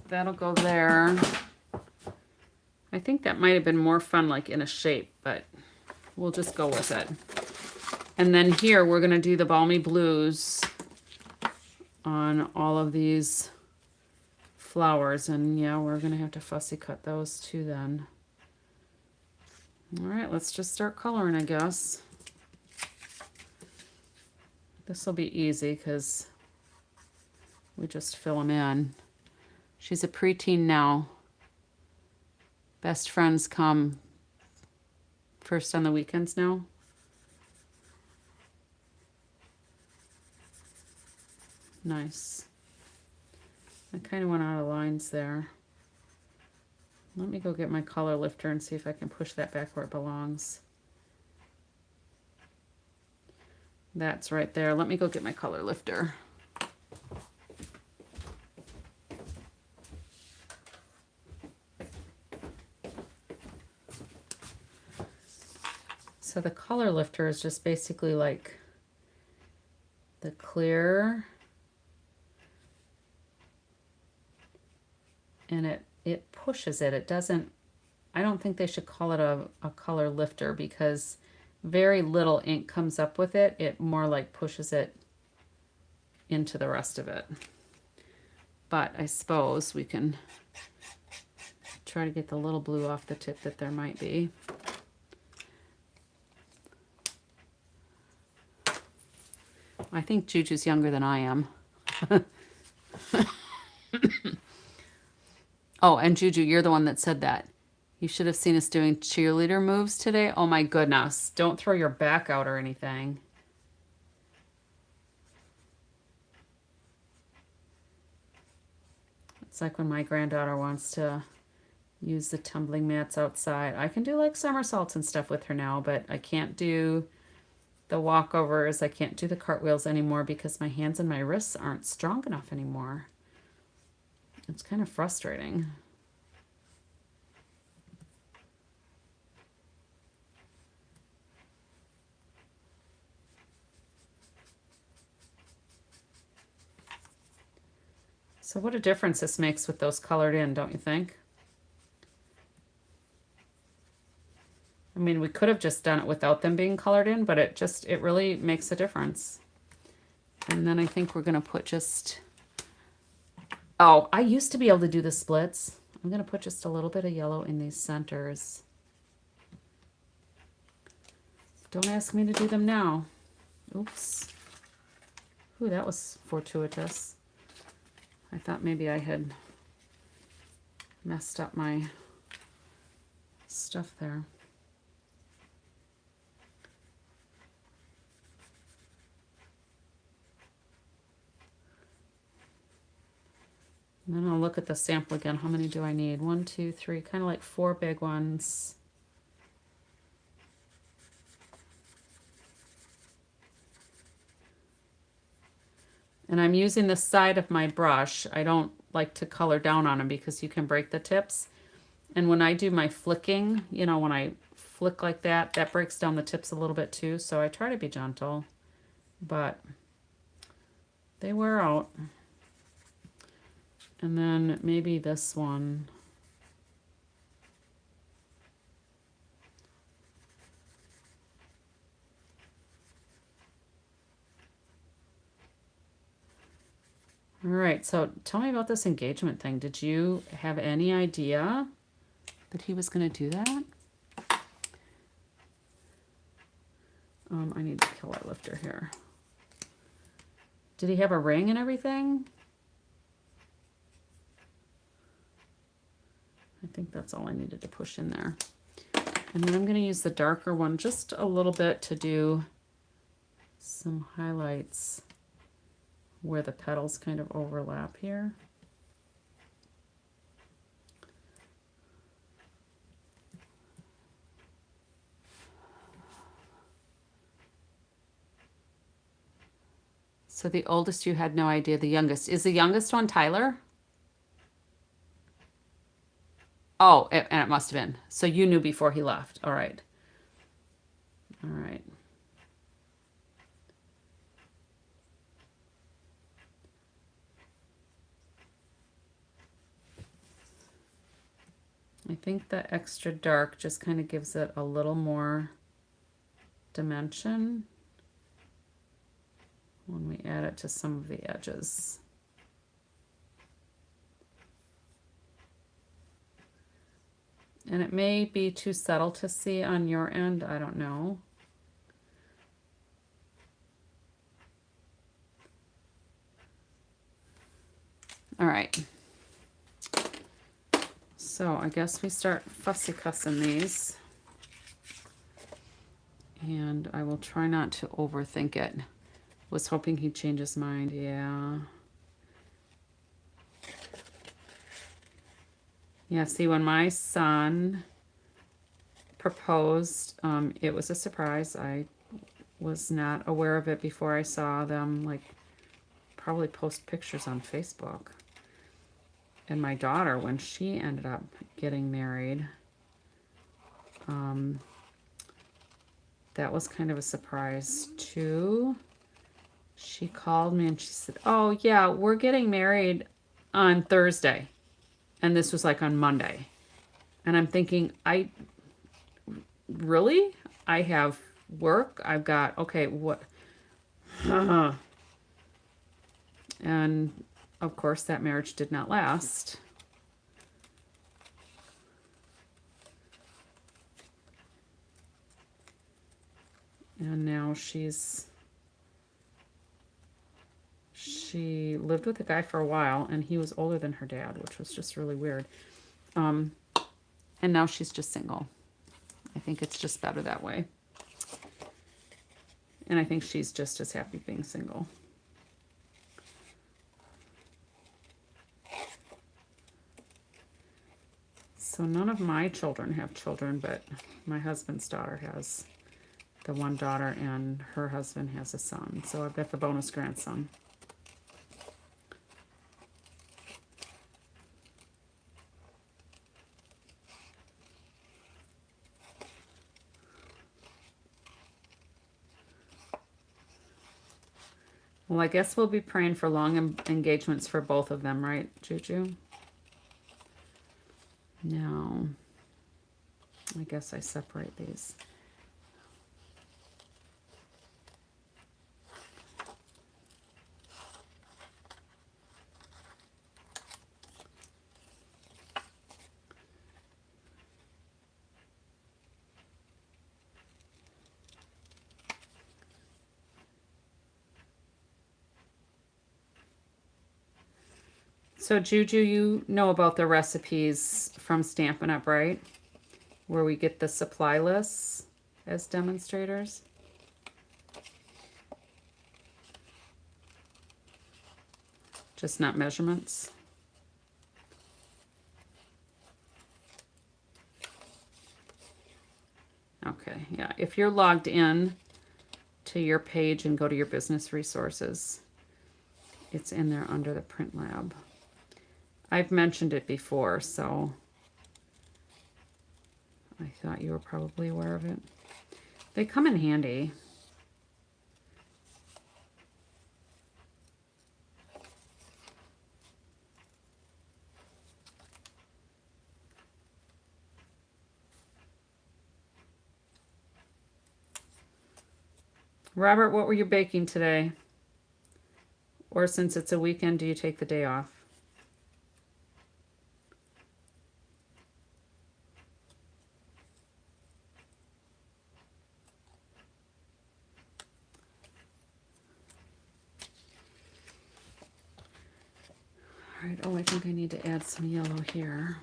That'll go there. I think that might have been more fun like in a shape, but we'll just go with it. And then here we're going to do the balmy blues on all of these flowers, and yeah, we're going to have to fussy cut those too then. All right, let's just start coloring, I guess. This will be easy because we just fill them in. She's a preteen now. Best friends come first on the weekends now. Nice. I kind of went out of lines there. Let me go get my color lifter and see if I can push that back where it belongs. That's right there. Let me go get my color lifter. So the color lifter is just basically like the clear, and it pushes it. It doesn't, I don't think they should call it a color lifter because very little ink comes up with it. It more like pushes it into the rest of it. But I suppose we can try to get the little blue off the tip that there might be. I think Juju's younger than I am. Oh, and Juju, you're the one that said that. You should have seen us doing cheerleader moves today. Oh my goodness. Don't throw your back out or anything. It's like when my granddaughter wants to use the tumbling mats outside. I can do like somersaults and stuff with her now, but I can't do the walkovers. I can't do the cartwheels anymore because my hands and my wrists aren't strong enough anymore. It's kind of frustrating. So what a difference this makes with those colored in, don't you think? I mean, we could have just done it without them being colored in, but it really makes a difference. And then I think we're gonna put just, oh, I used to be able to do the splits. I'm gonna put just a little bit of yellow in these centers. Don't ask me to do them now. Oops. Ooh, that was fortuitous. I thought maybe I had messed up my stuff there. And then I'll look at the sample again. How many do I need? 1, 2, 3, kind of like 4 big ones. And I'm using the side of my brush. I don't like to color down on them because you can break the tips. And when I do my flicking, you know, when I flick like that, that breaks down the tips a little bit too. So I try to be gentle, but they wear out. And then maybe this one. All right, so tell me about this engagement thing. Did you have any idea that he was going to do that? I need to kill our lifter here. Did he have a ring and everything? I think that's all I needed to push in there. And then I'm going to use the darker one just a little bit to do some highlights where the petals kind of overlap here. So the oldest you had no idea, the youngest. Is the youngest one Tyler? Oh, and it must have been. So you knew before he left. All right. All right. I think the extra dark just kind of gives it a little more dimension when we add it to some of the edges. And it may be too subtle to see on your end, I don't know. All right. So I guess we start fussy cussing these. And I will try not to overthink it. Was hoping he'd change his mind. Yeah. Yeah, see, when my son proposed, it was a surprise. I was not aware of it before I saw them, like, probably post pictures on Facebook. And my daughter, when she ended up getting married, that was kind of a surprise too. She called me and she said, "Oh yeah, we're getting married on Thursday." And this was like on Monday. And I'm thinking, really? I have work. I've got, okay, what? And of course, that marriage did not last. And now she lived with a guy for a while, and he was older than her dad, which was just really weird. And now she's just single. I think it's just better that way. And I think she's just as happy being single. So none of my children have children, but my husband's daughter has the one daughter, and her husband has a son. So I've got the bonus grandson. Well, I guess we'll be praying for long engagements for both of them, right, Juju? Now, I guess I separate these. So Juju, you know about the recipes from Stampin' Up, right? Where we get the supply lists as demonstrators. Just not measurements. Okay, yeah. If you're logged in to your page and go to your business resources, it's in there under the print lab. I've mentioned it before, so I thought you were probably aware of it. They come in handy. Robert, what were you baking today? Or since it's a weekend, do you take the day off? All right, oh, I think I need to add some yellow here.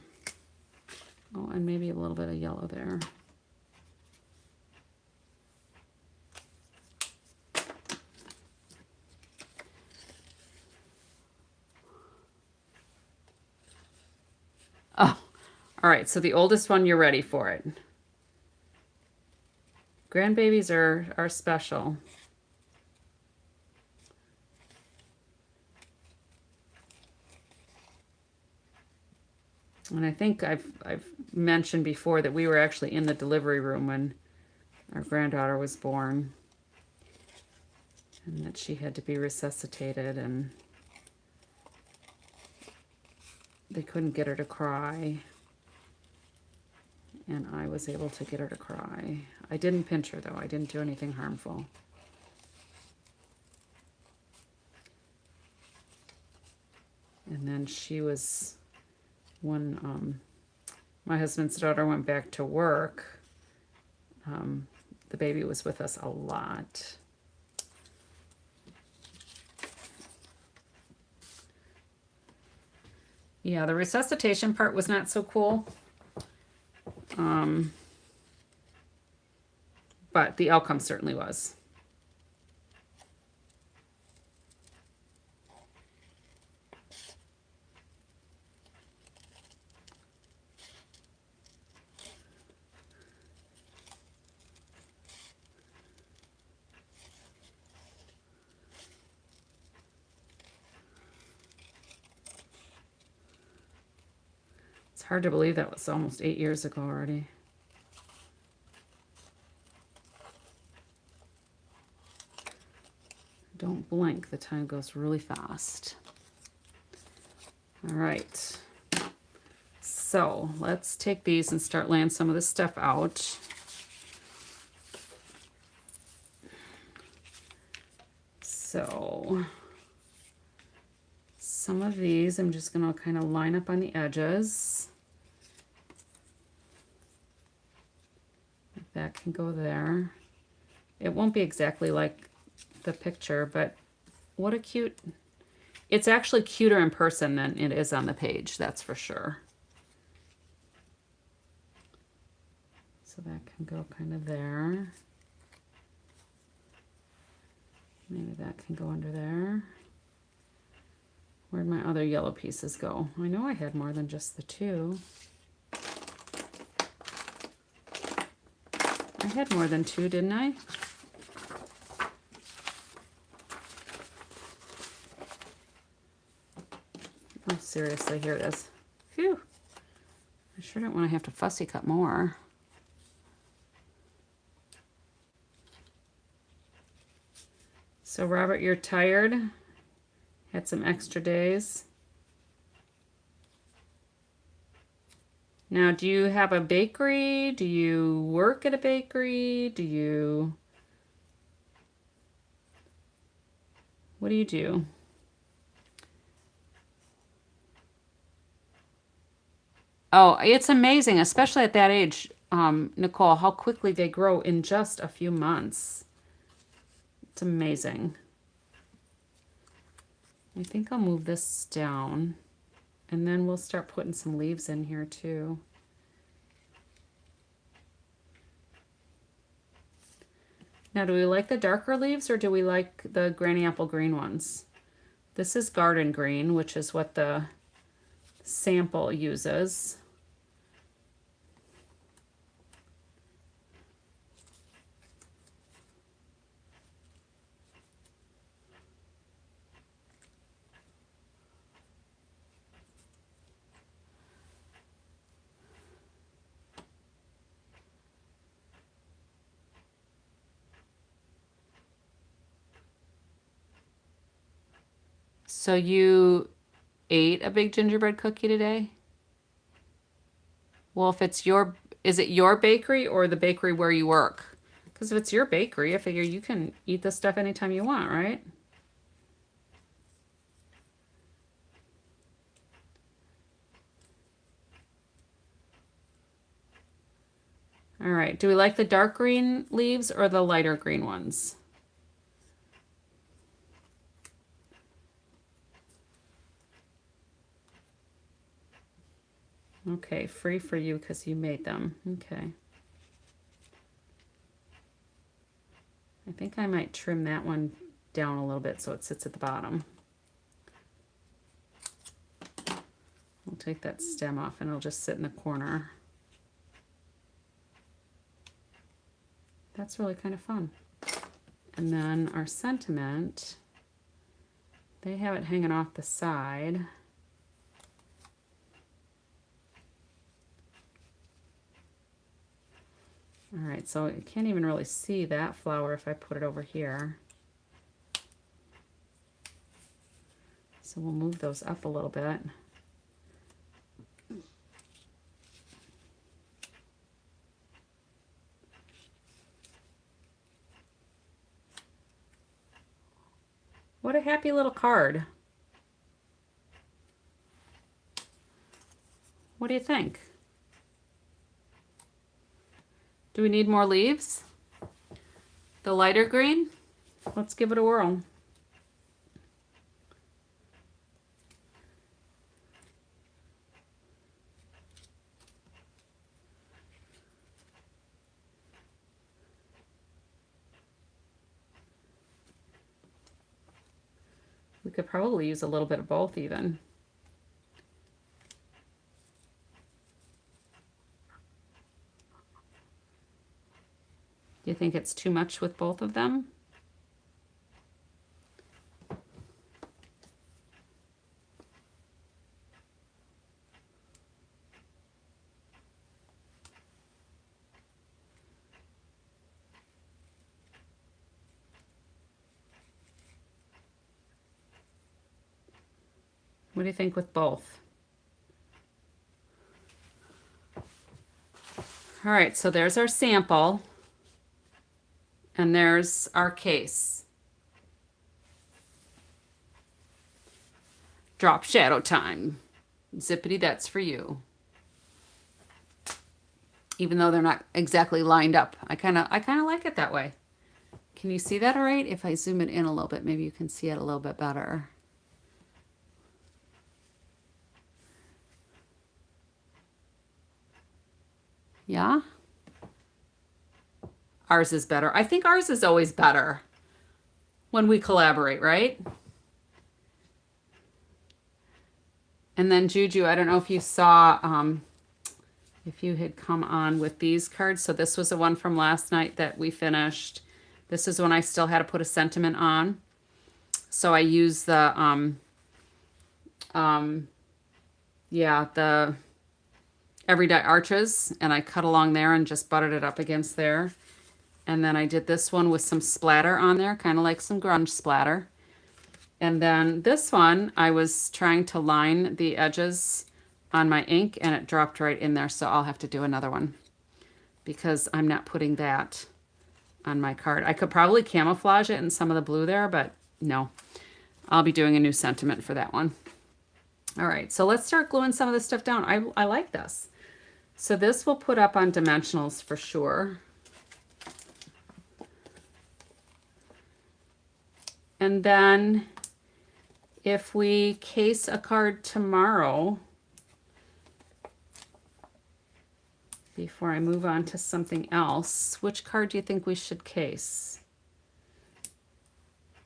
Oh, and maybe a little bit of yellow there. Oh, all right, so the oldest one, you're ready for it. Grandbabies are special. And I think I've mentioned before that we were actually in the delivery room when our granddaughter was born, and that she had to be resuscitated, and they couldn't get her to cry, and I was able to get her to cry. I didn't pinch her, though. I didn't do anything harmful. And then she was, when my husband's daughter went back to work, the baby was with us a lot. Yeah, the resuscitation part was not so cool. But the outcome certainly was. It's hard to believe that was almost 8 years ago already. Don't blink, the time goes really fast. All right. So let's take these and start laying some of this stuff out. So some of these I'm just going to kind of line up on the edges. That can go there. It won't be exactly like the picture, but what a cute... It's actually cuter in person than it is on the page, that's for sure. So that can go kind of there. Maybe that can go under there. Where'd my other yellow pieces go? I know I had more than just the two. I had more than two, didn't I? Oh, seriously, here it is. Phew. I sure don't want to have to fussy cut more. So Robert, you're tired? Had some extra days? Now, do you have a bakery? Do you work at a bakery? What do you do? Oh, it's amazing, especially at that age, Nicole, how quickly they grow in just a few months. It's amazing. I think I'll move this down, and then we'll start putting some leaves in here too. Now, do we like the darker leaves or do we like the granny apple green ones? This is garden green, which is what the sample uses. So you ate a big gingerbread cookie today? Well, if it's is it your bakery or the bakery where you work? Because if it's your bakery, I figure you can eat this stuff anytime you want, right? All right, do we like the dark green leaves or the lighter green ones? Okay, free for you because you made them. Okay. I think I might trim that one down a little bit so it sits at the bottom. We'll take that stem off and it'll just sit in the corner. That's really kind of fun. And then our sentiment, they have it hanging off the side. All right, so you can't even really see that flower if I put it over here. So we'll move those up a little bit. What a happy little card. What do you think? Do we need more leaves? The lighter green? Let's give it a whirl. We could probably use a little bit of both even. Do you think it's too much with both of them? What do you think with both? All right, so there's our sample, and there's our case. Drop shadow time. Zippity, that's for you. Even though they're not exactly lined up. I kind of like it that way. Can you see that all right? If I zoom it in a little bit, maybe you can see it a little bit better. Yeah? Ours is better. I think ours is always better when we collaborate, right? And then Juju, I don't know if you saw, if you had come on with these cards. So this was the one from last night that we finished. This is when I still had to put a sentiment on. So I used the, the Everyday Arches, and I cut along there and just buttered it up against there. And then I did this one with some splatter on there, kind of like some grunge splatter. And then this one, I was trying to line the edges on my ink and it dropped right in there. So I'll have to do another one because I'm not putting that on my card. I could probably camouflage it in some of the blue there, but no, I'll be doing a new sentiment for that one. All right, so let's start gluing some of this stuff down. I like this. So this we'll put up on dimensionals for sure. And then if we case a card tomorrow, before I move on to something else, which card do you think we should case?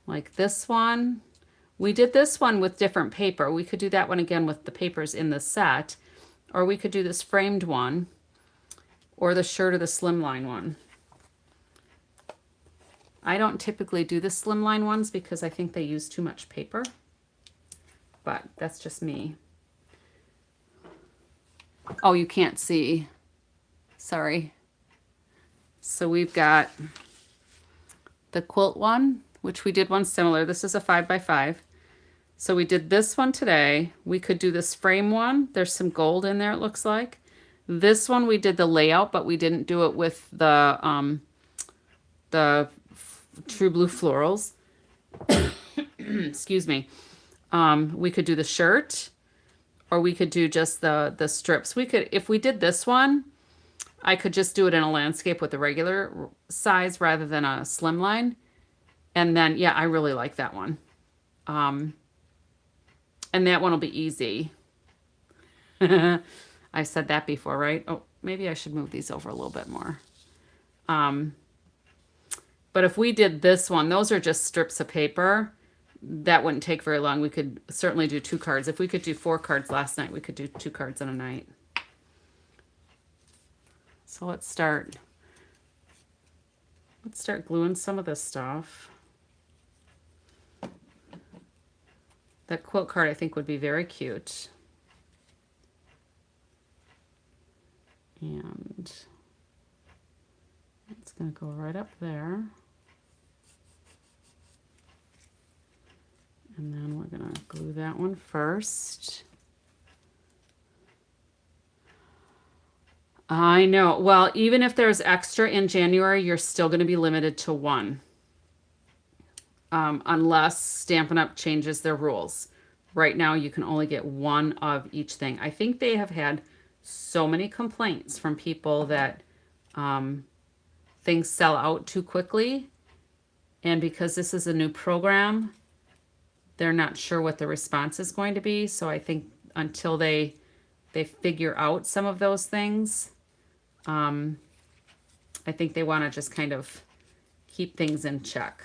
Like this one. We did this one with different paper. We could do that one again with the papers in the set, or we could do this framed one, or the shirt or the slimline one. I don't typically do the slimline ones because I think they use too much paper, but that's just me. Oh, you can't see. Sorry. So we've got the quilt one, which we did one similar. This is a 5x5. So we did this one today. We could do this frame one. There's some gold in there, it looks like. This one we did the layout, but we didn't do it with the True Blue Florals. Excuse me. We could do the shirt, or we could do just the strips. We could, if we did this one, I could just do it in a landscape with a regular size rather than a slimline. And then, yeah, I really like that one. And that one will be easy. I said that before, right? Oh, maybe I should move these over a little bit more. But if we did this one, those are just strips of paper. That wouldn't take very long. We could certainly do 2 cards. If we could do 4 cards last night, we could do 2 cards in a night. So let's start gluing some of this stuff. That quilt card I think would be very cute. And it's going to go right up there. And then we're going to glue that one first. I know. Well, even if there's extra in January, you're still going to be limited to 1. Unless Stampin' Up! Changes their rules. Right now, you can only get 1 of each thing. I think they have had so many complaints from people that things sell out too quickly. And because this is a new program, they're not sure what the response is going to be. So I think until they figure out some of those things, I think they want to just kind of keep things in check.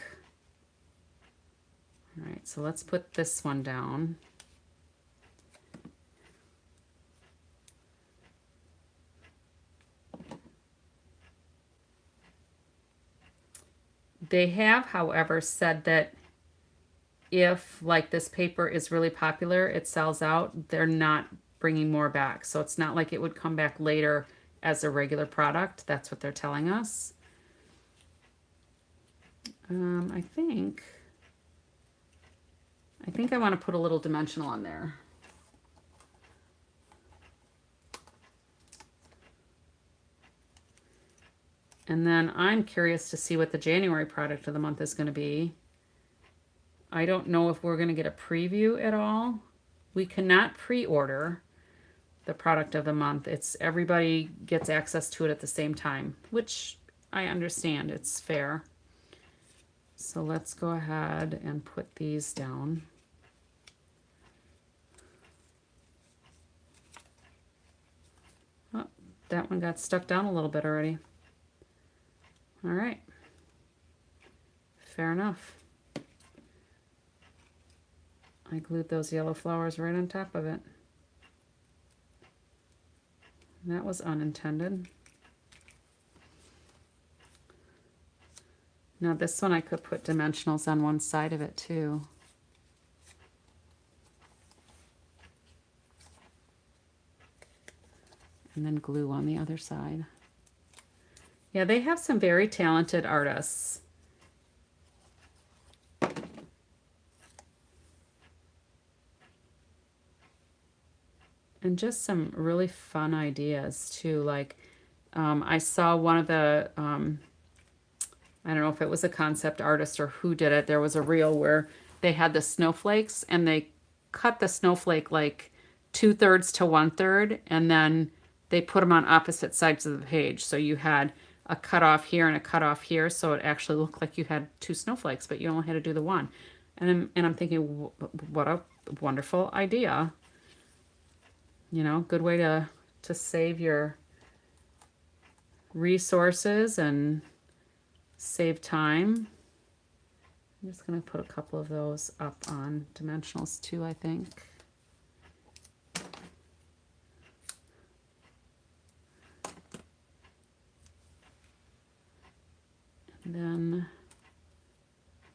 All right, so let's put this one down. They have, however, said that if, like, this paper is really popular, it sells out, they're not bringing more back. So it's not like it would come back later as a regular product. That's what they're telling us. I think I want to put a little dimensional on there. And then I'm curious to see what the January product of the month is going to be. I don't know if we're going to get a preview at all. we cannot pre-order the product of the month. It's everybody gets access to it at the same time, which I understand. It's fair. So let's go ahead and put these down. Oh, that one got stuck down a little bit already. All right. Fair enough. I glued those yellow flowers right on top of it. That was unintended. Now this one I could put dimensionals on one side of it too. And then glue on the other side. Yeah, they have some very talented artists. And just some really fun ideas too. Like I saw one of the, I don't know if it was a concept artist or who did it. There was a reel where they had the snowflakes and they cut the snowflake like 2/3 to 1/3, and then they put them on opposite sides of the page. So you had a cut off here and a cut off here, so it actually looked like you had two snowflakes, but you only had to do the one. And I'm thinking, what a wonderful idea. You know, good way to save your resources and save time. I'm just going to put a couple of those up on dimensionals too, I think. And then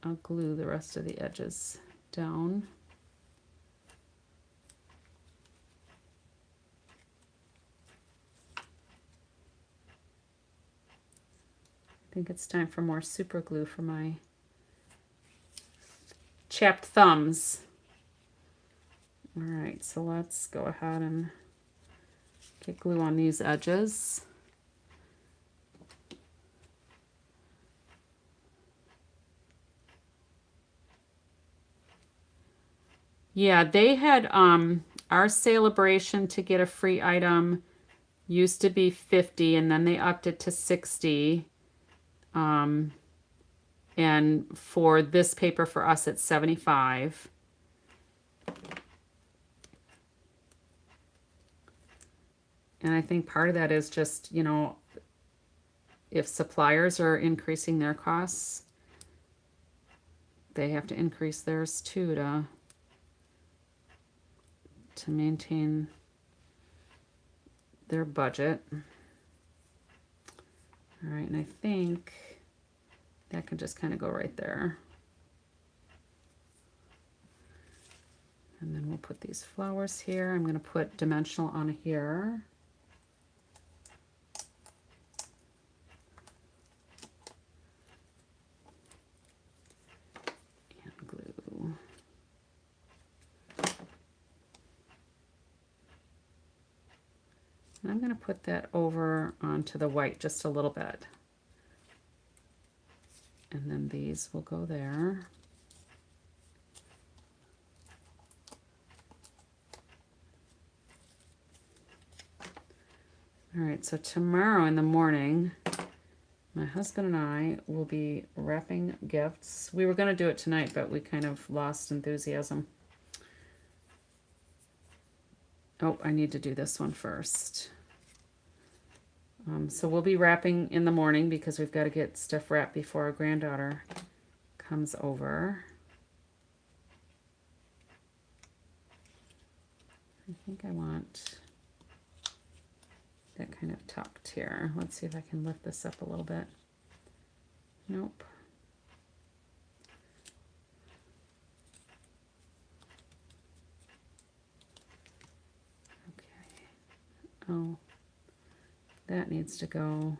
I'll glue the rest of the edges down. I think it's time for more super glue for my chapped thumbs. All right, so let's go ahead and get glue on these edges. Yeah, they had our celebration to get a free item used to be 50, and then they upped it to 60. And for this paper for us, it's 75. And I think part of that is just, you know, if suppliers are increasing their costs, they have to increase theirs too to maintain their budget. All right, and I think that can just kind of go right there. And then we'll put these flowers here. I'm going to put dimensional on here. And glue. And I'm going to put that over onto the white just a little bit. And then these will go there. All right, so tomorrow in the morning, my husband and I will be wrapping gifts. We were going to do it tonight, but we kind of lost enthusiasm. Oh, I need to do this one first. So we'll be wrapping in the morning because we've got to get stuff wrapped before our granddaughter comes over. I think I want that kind of tucked here. Let's see if I can lift this up a little bit. Nope. Okay. Oh. That needs to go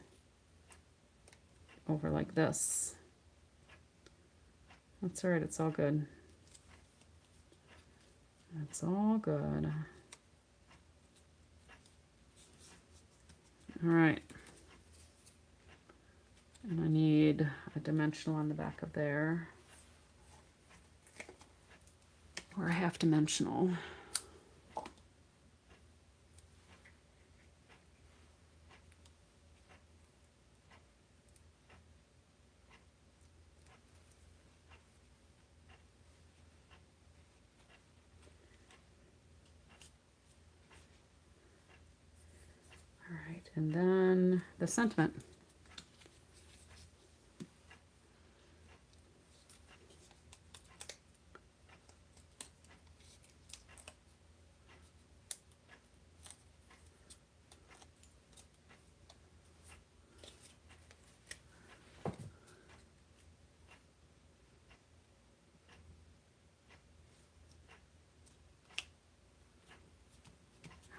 over like this. That's all right, it's all good. That's all good. All right. And I need a dimensional on the back of there. Or a half dimensional. And then the sentiment.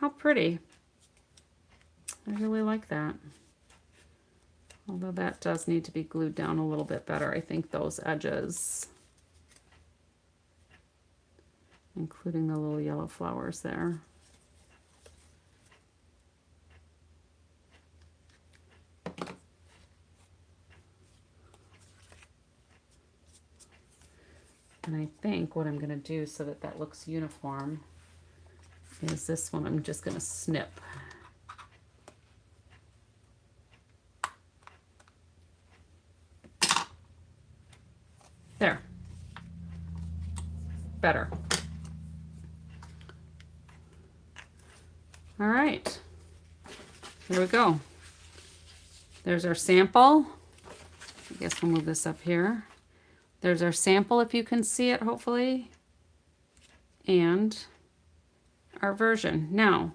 How pretty. I really like that. Although that does need to be glued down a little bit better. I think those edges, including the little yellow flowers there. And I think what I'm going to do so that that looks uniform is this one I'm just going to snip. There. Better. All right. Here we go. There's our sample. I guess we'll move this up here. There's our sample if you can see it, hopefully. And our version. Now,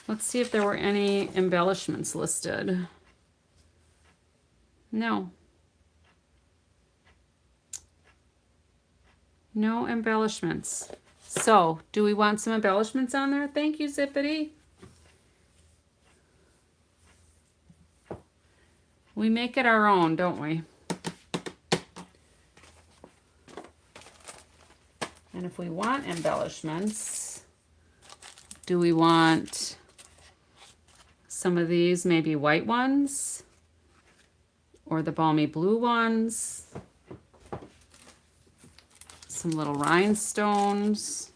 let's see if there were any embellishments listed. No. No embellishments. So, do we want some embellishments on there? Thank you, Zippity. We make it our own, don't we? And if we want embellishments, do we want some of these, maybe white ones? Or the balmy blue ones? Some little rhinestones.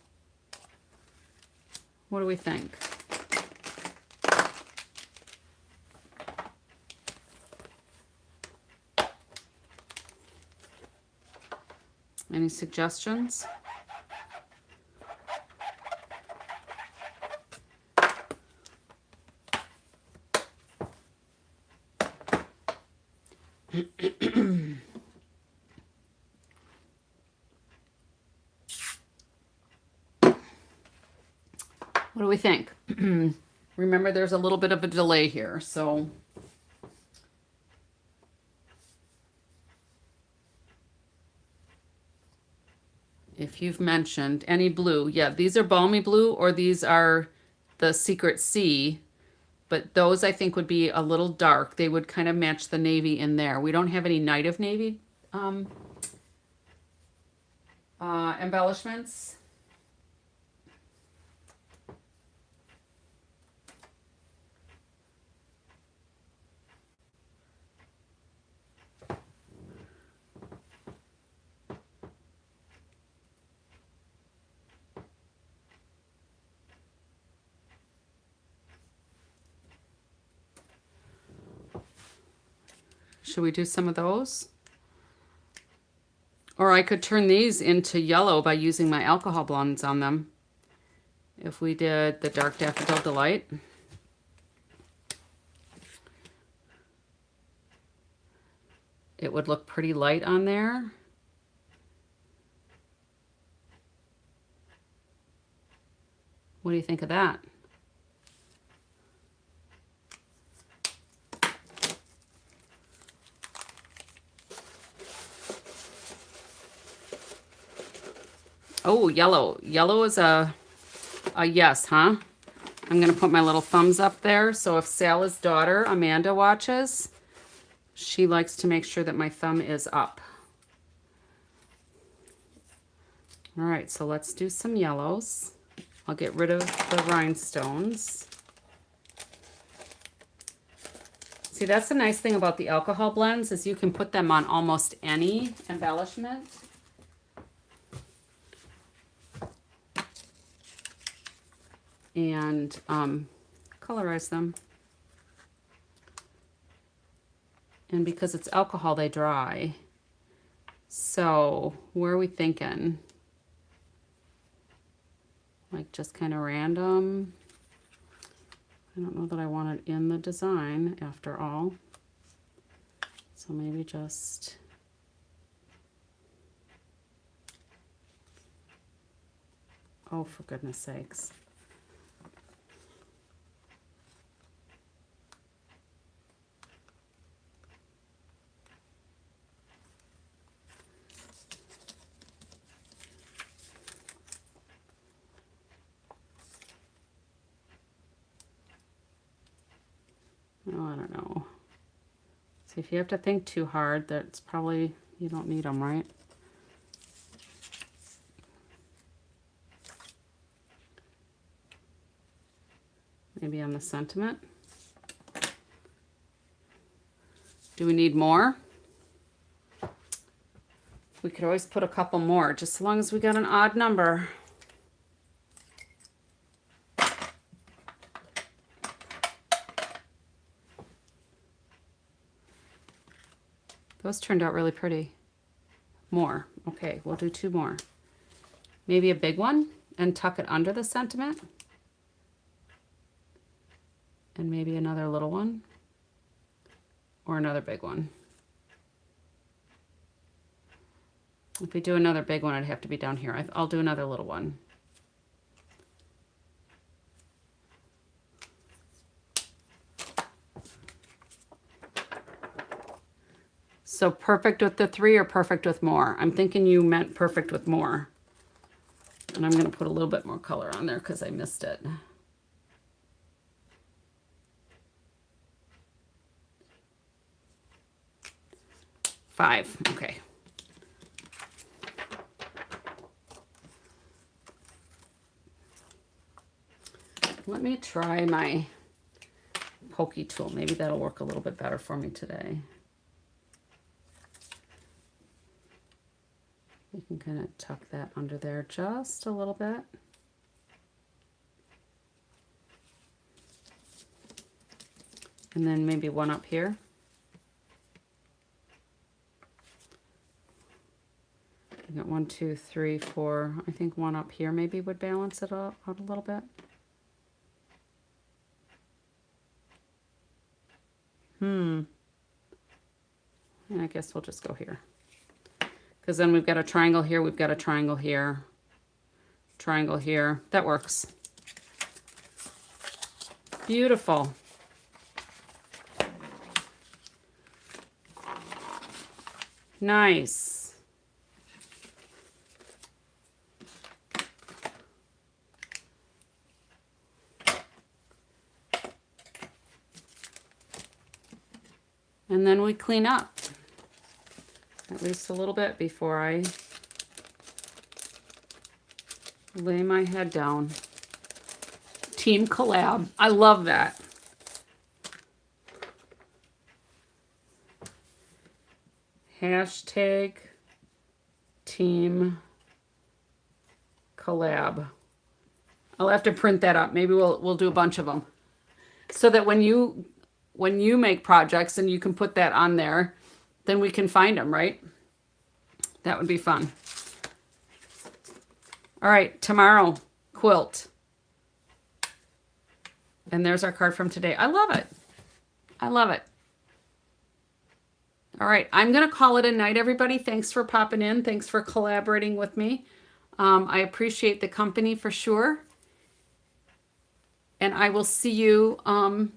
What do we think? Any suggestions? What do we think? Remember, there's a little bit of a delay here, so if you've mentioned any blue, yeah, these are balmy blue or these are the Secret Sea, but those I think would be a little dark. They would kind of match the navy in there. We don't have any Night of Navy embellishments. Should we do some of those? Or I could turn these into yellow by using my alcohol blondes on them. If we did the Dark Daffodil Delight. It would look pretty light on there. What do you think of that? Oh, yellow. Yellow is a yes, huh? I'm going to put my little thumbs up there. So if Sal's daughter, Amanda, watches, she likes to make sure that my thumb is up. All right, so let's do some yellows. I'll get rid of the rhinestones. See, that's the nice thing about the alcohol blends is you can put them on almost any embellishment. And colorize them. And because it's alcohol, they dry. So where are we thinking? Like just kind of random. I don't know that I want it in the design after all. So maybe just, oh, for goodness sakes. Oh, I don't know. See, if you have to think too hard, that's probably, you don't need them, right? Maybe on the sentiment. Do we need more? We could always put a couple more, just as long as we got an odd number. Those turned out really pretty. More. Okay, we'll do 2 more. Maybe a big one and tuck it under the sentiment. And maybe another little one. Or another big one. If we do another big one, it'd have to be down here. I'll do another little one. So perfect with the 3 or perfect with more? I'm thinking you meant perfect with more. And I'm going to put a little bit more color on there because I missed it. Five. Okay. Let me try my pokey tool. Maybe that'll work a little bit better for me today. You can kind of tuck that under there just a little bit. And then maybe one up here. I got 1, 2, 3, 4. I think one up here maybe would balance it out a little bit. I guess we'll just go here. Because then we've got a triangle here, we've got a triangle here, triangle here. That works. Beautiful. Nice. And then we clean up. At least a little bit before I lay my head down. Team collab. I love that. Hashtag team collab. I'll have to print that up. Maybe we'll do a bunch of them. So that when you make projects and you can put that on there, then we can find them, right? That would be fun. All right, tomorrow, quilt. And there's our card from today. I love it. I love it. All right, I'm going to call it a night, everybody. Thanks for popping in. Thanks for collaborating with me. I appreciate the company for sure. And I will see you, I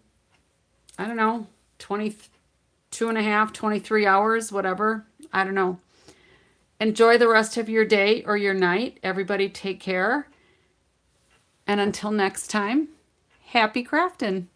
don't know, 22 and a half, 23 hours, whatever. I don't know. Enjoy the rest of your day or your night. Everybody take care. And until next time, happy crafting.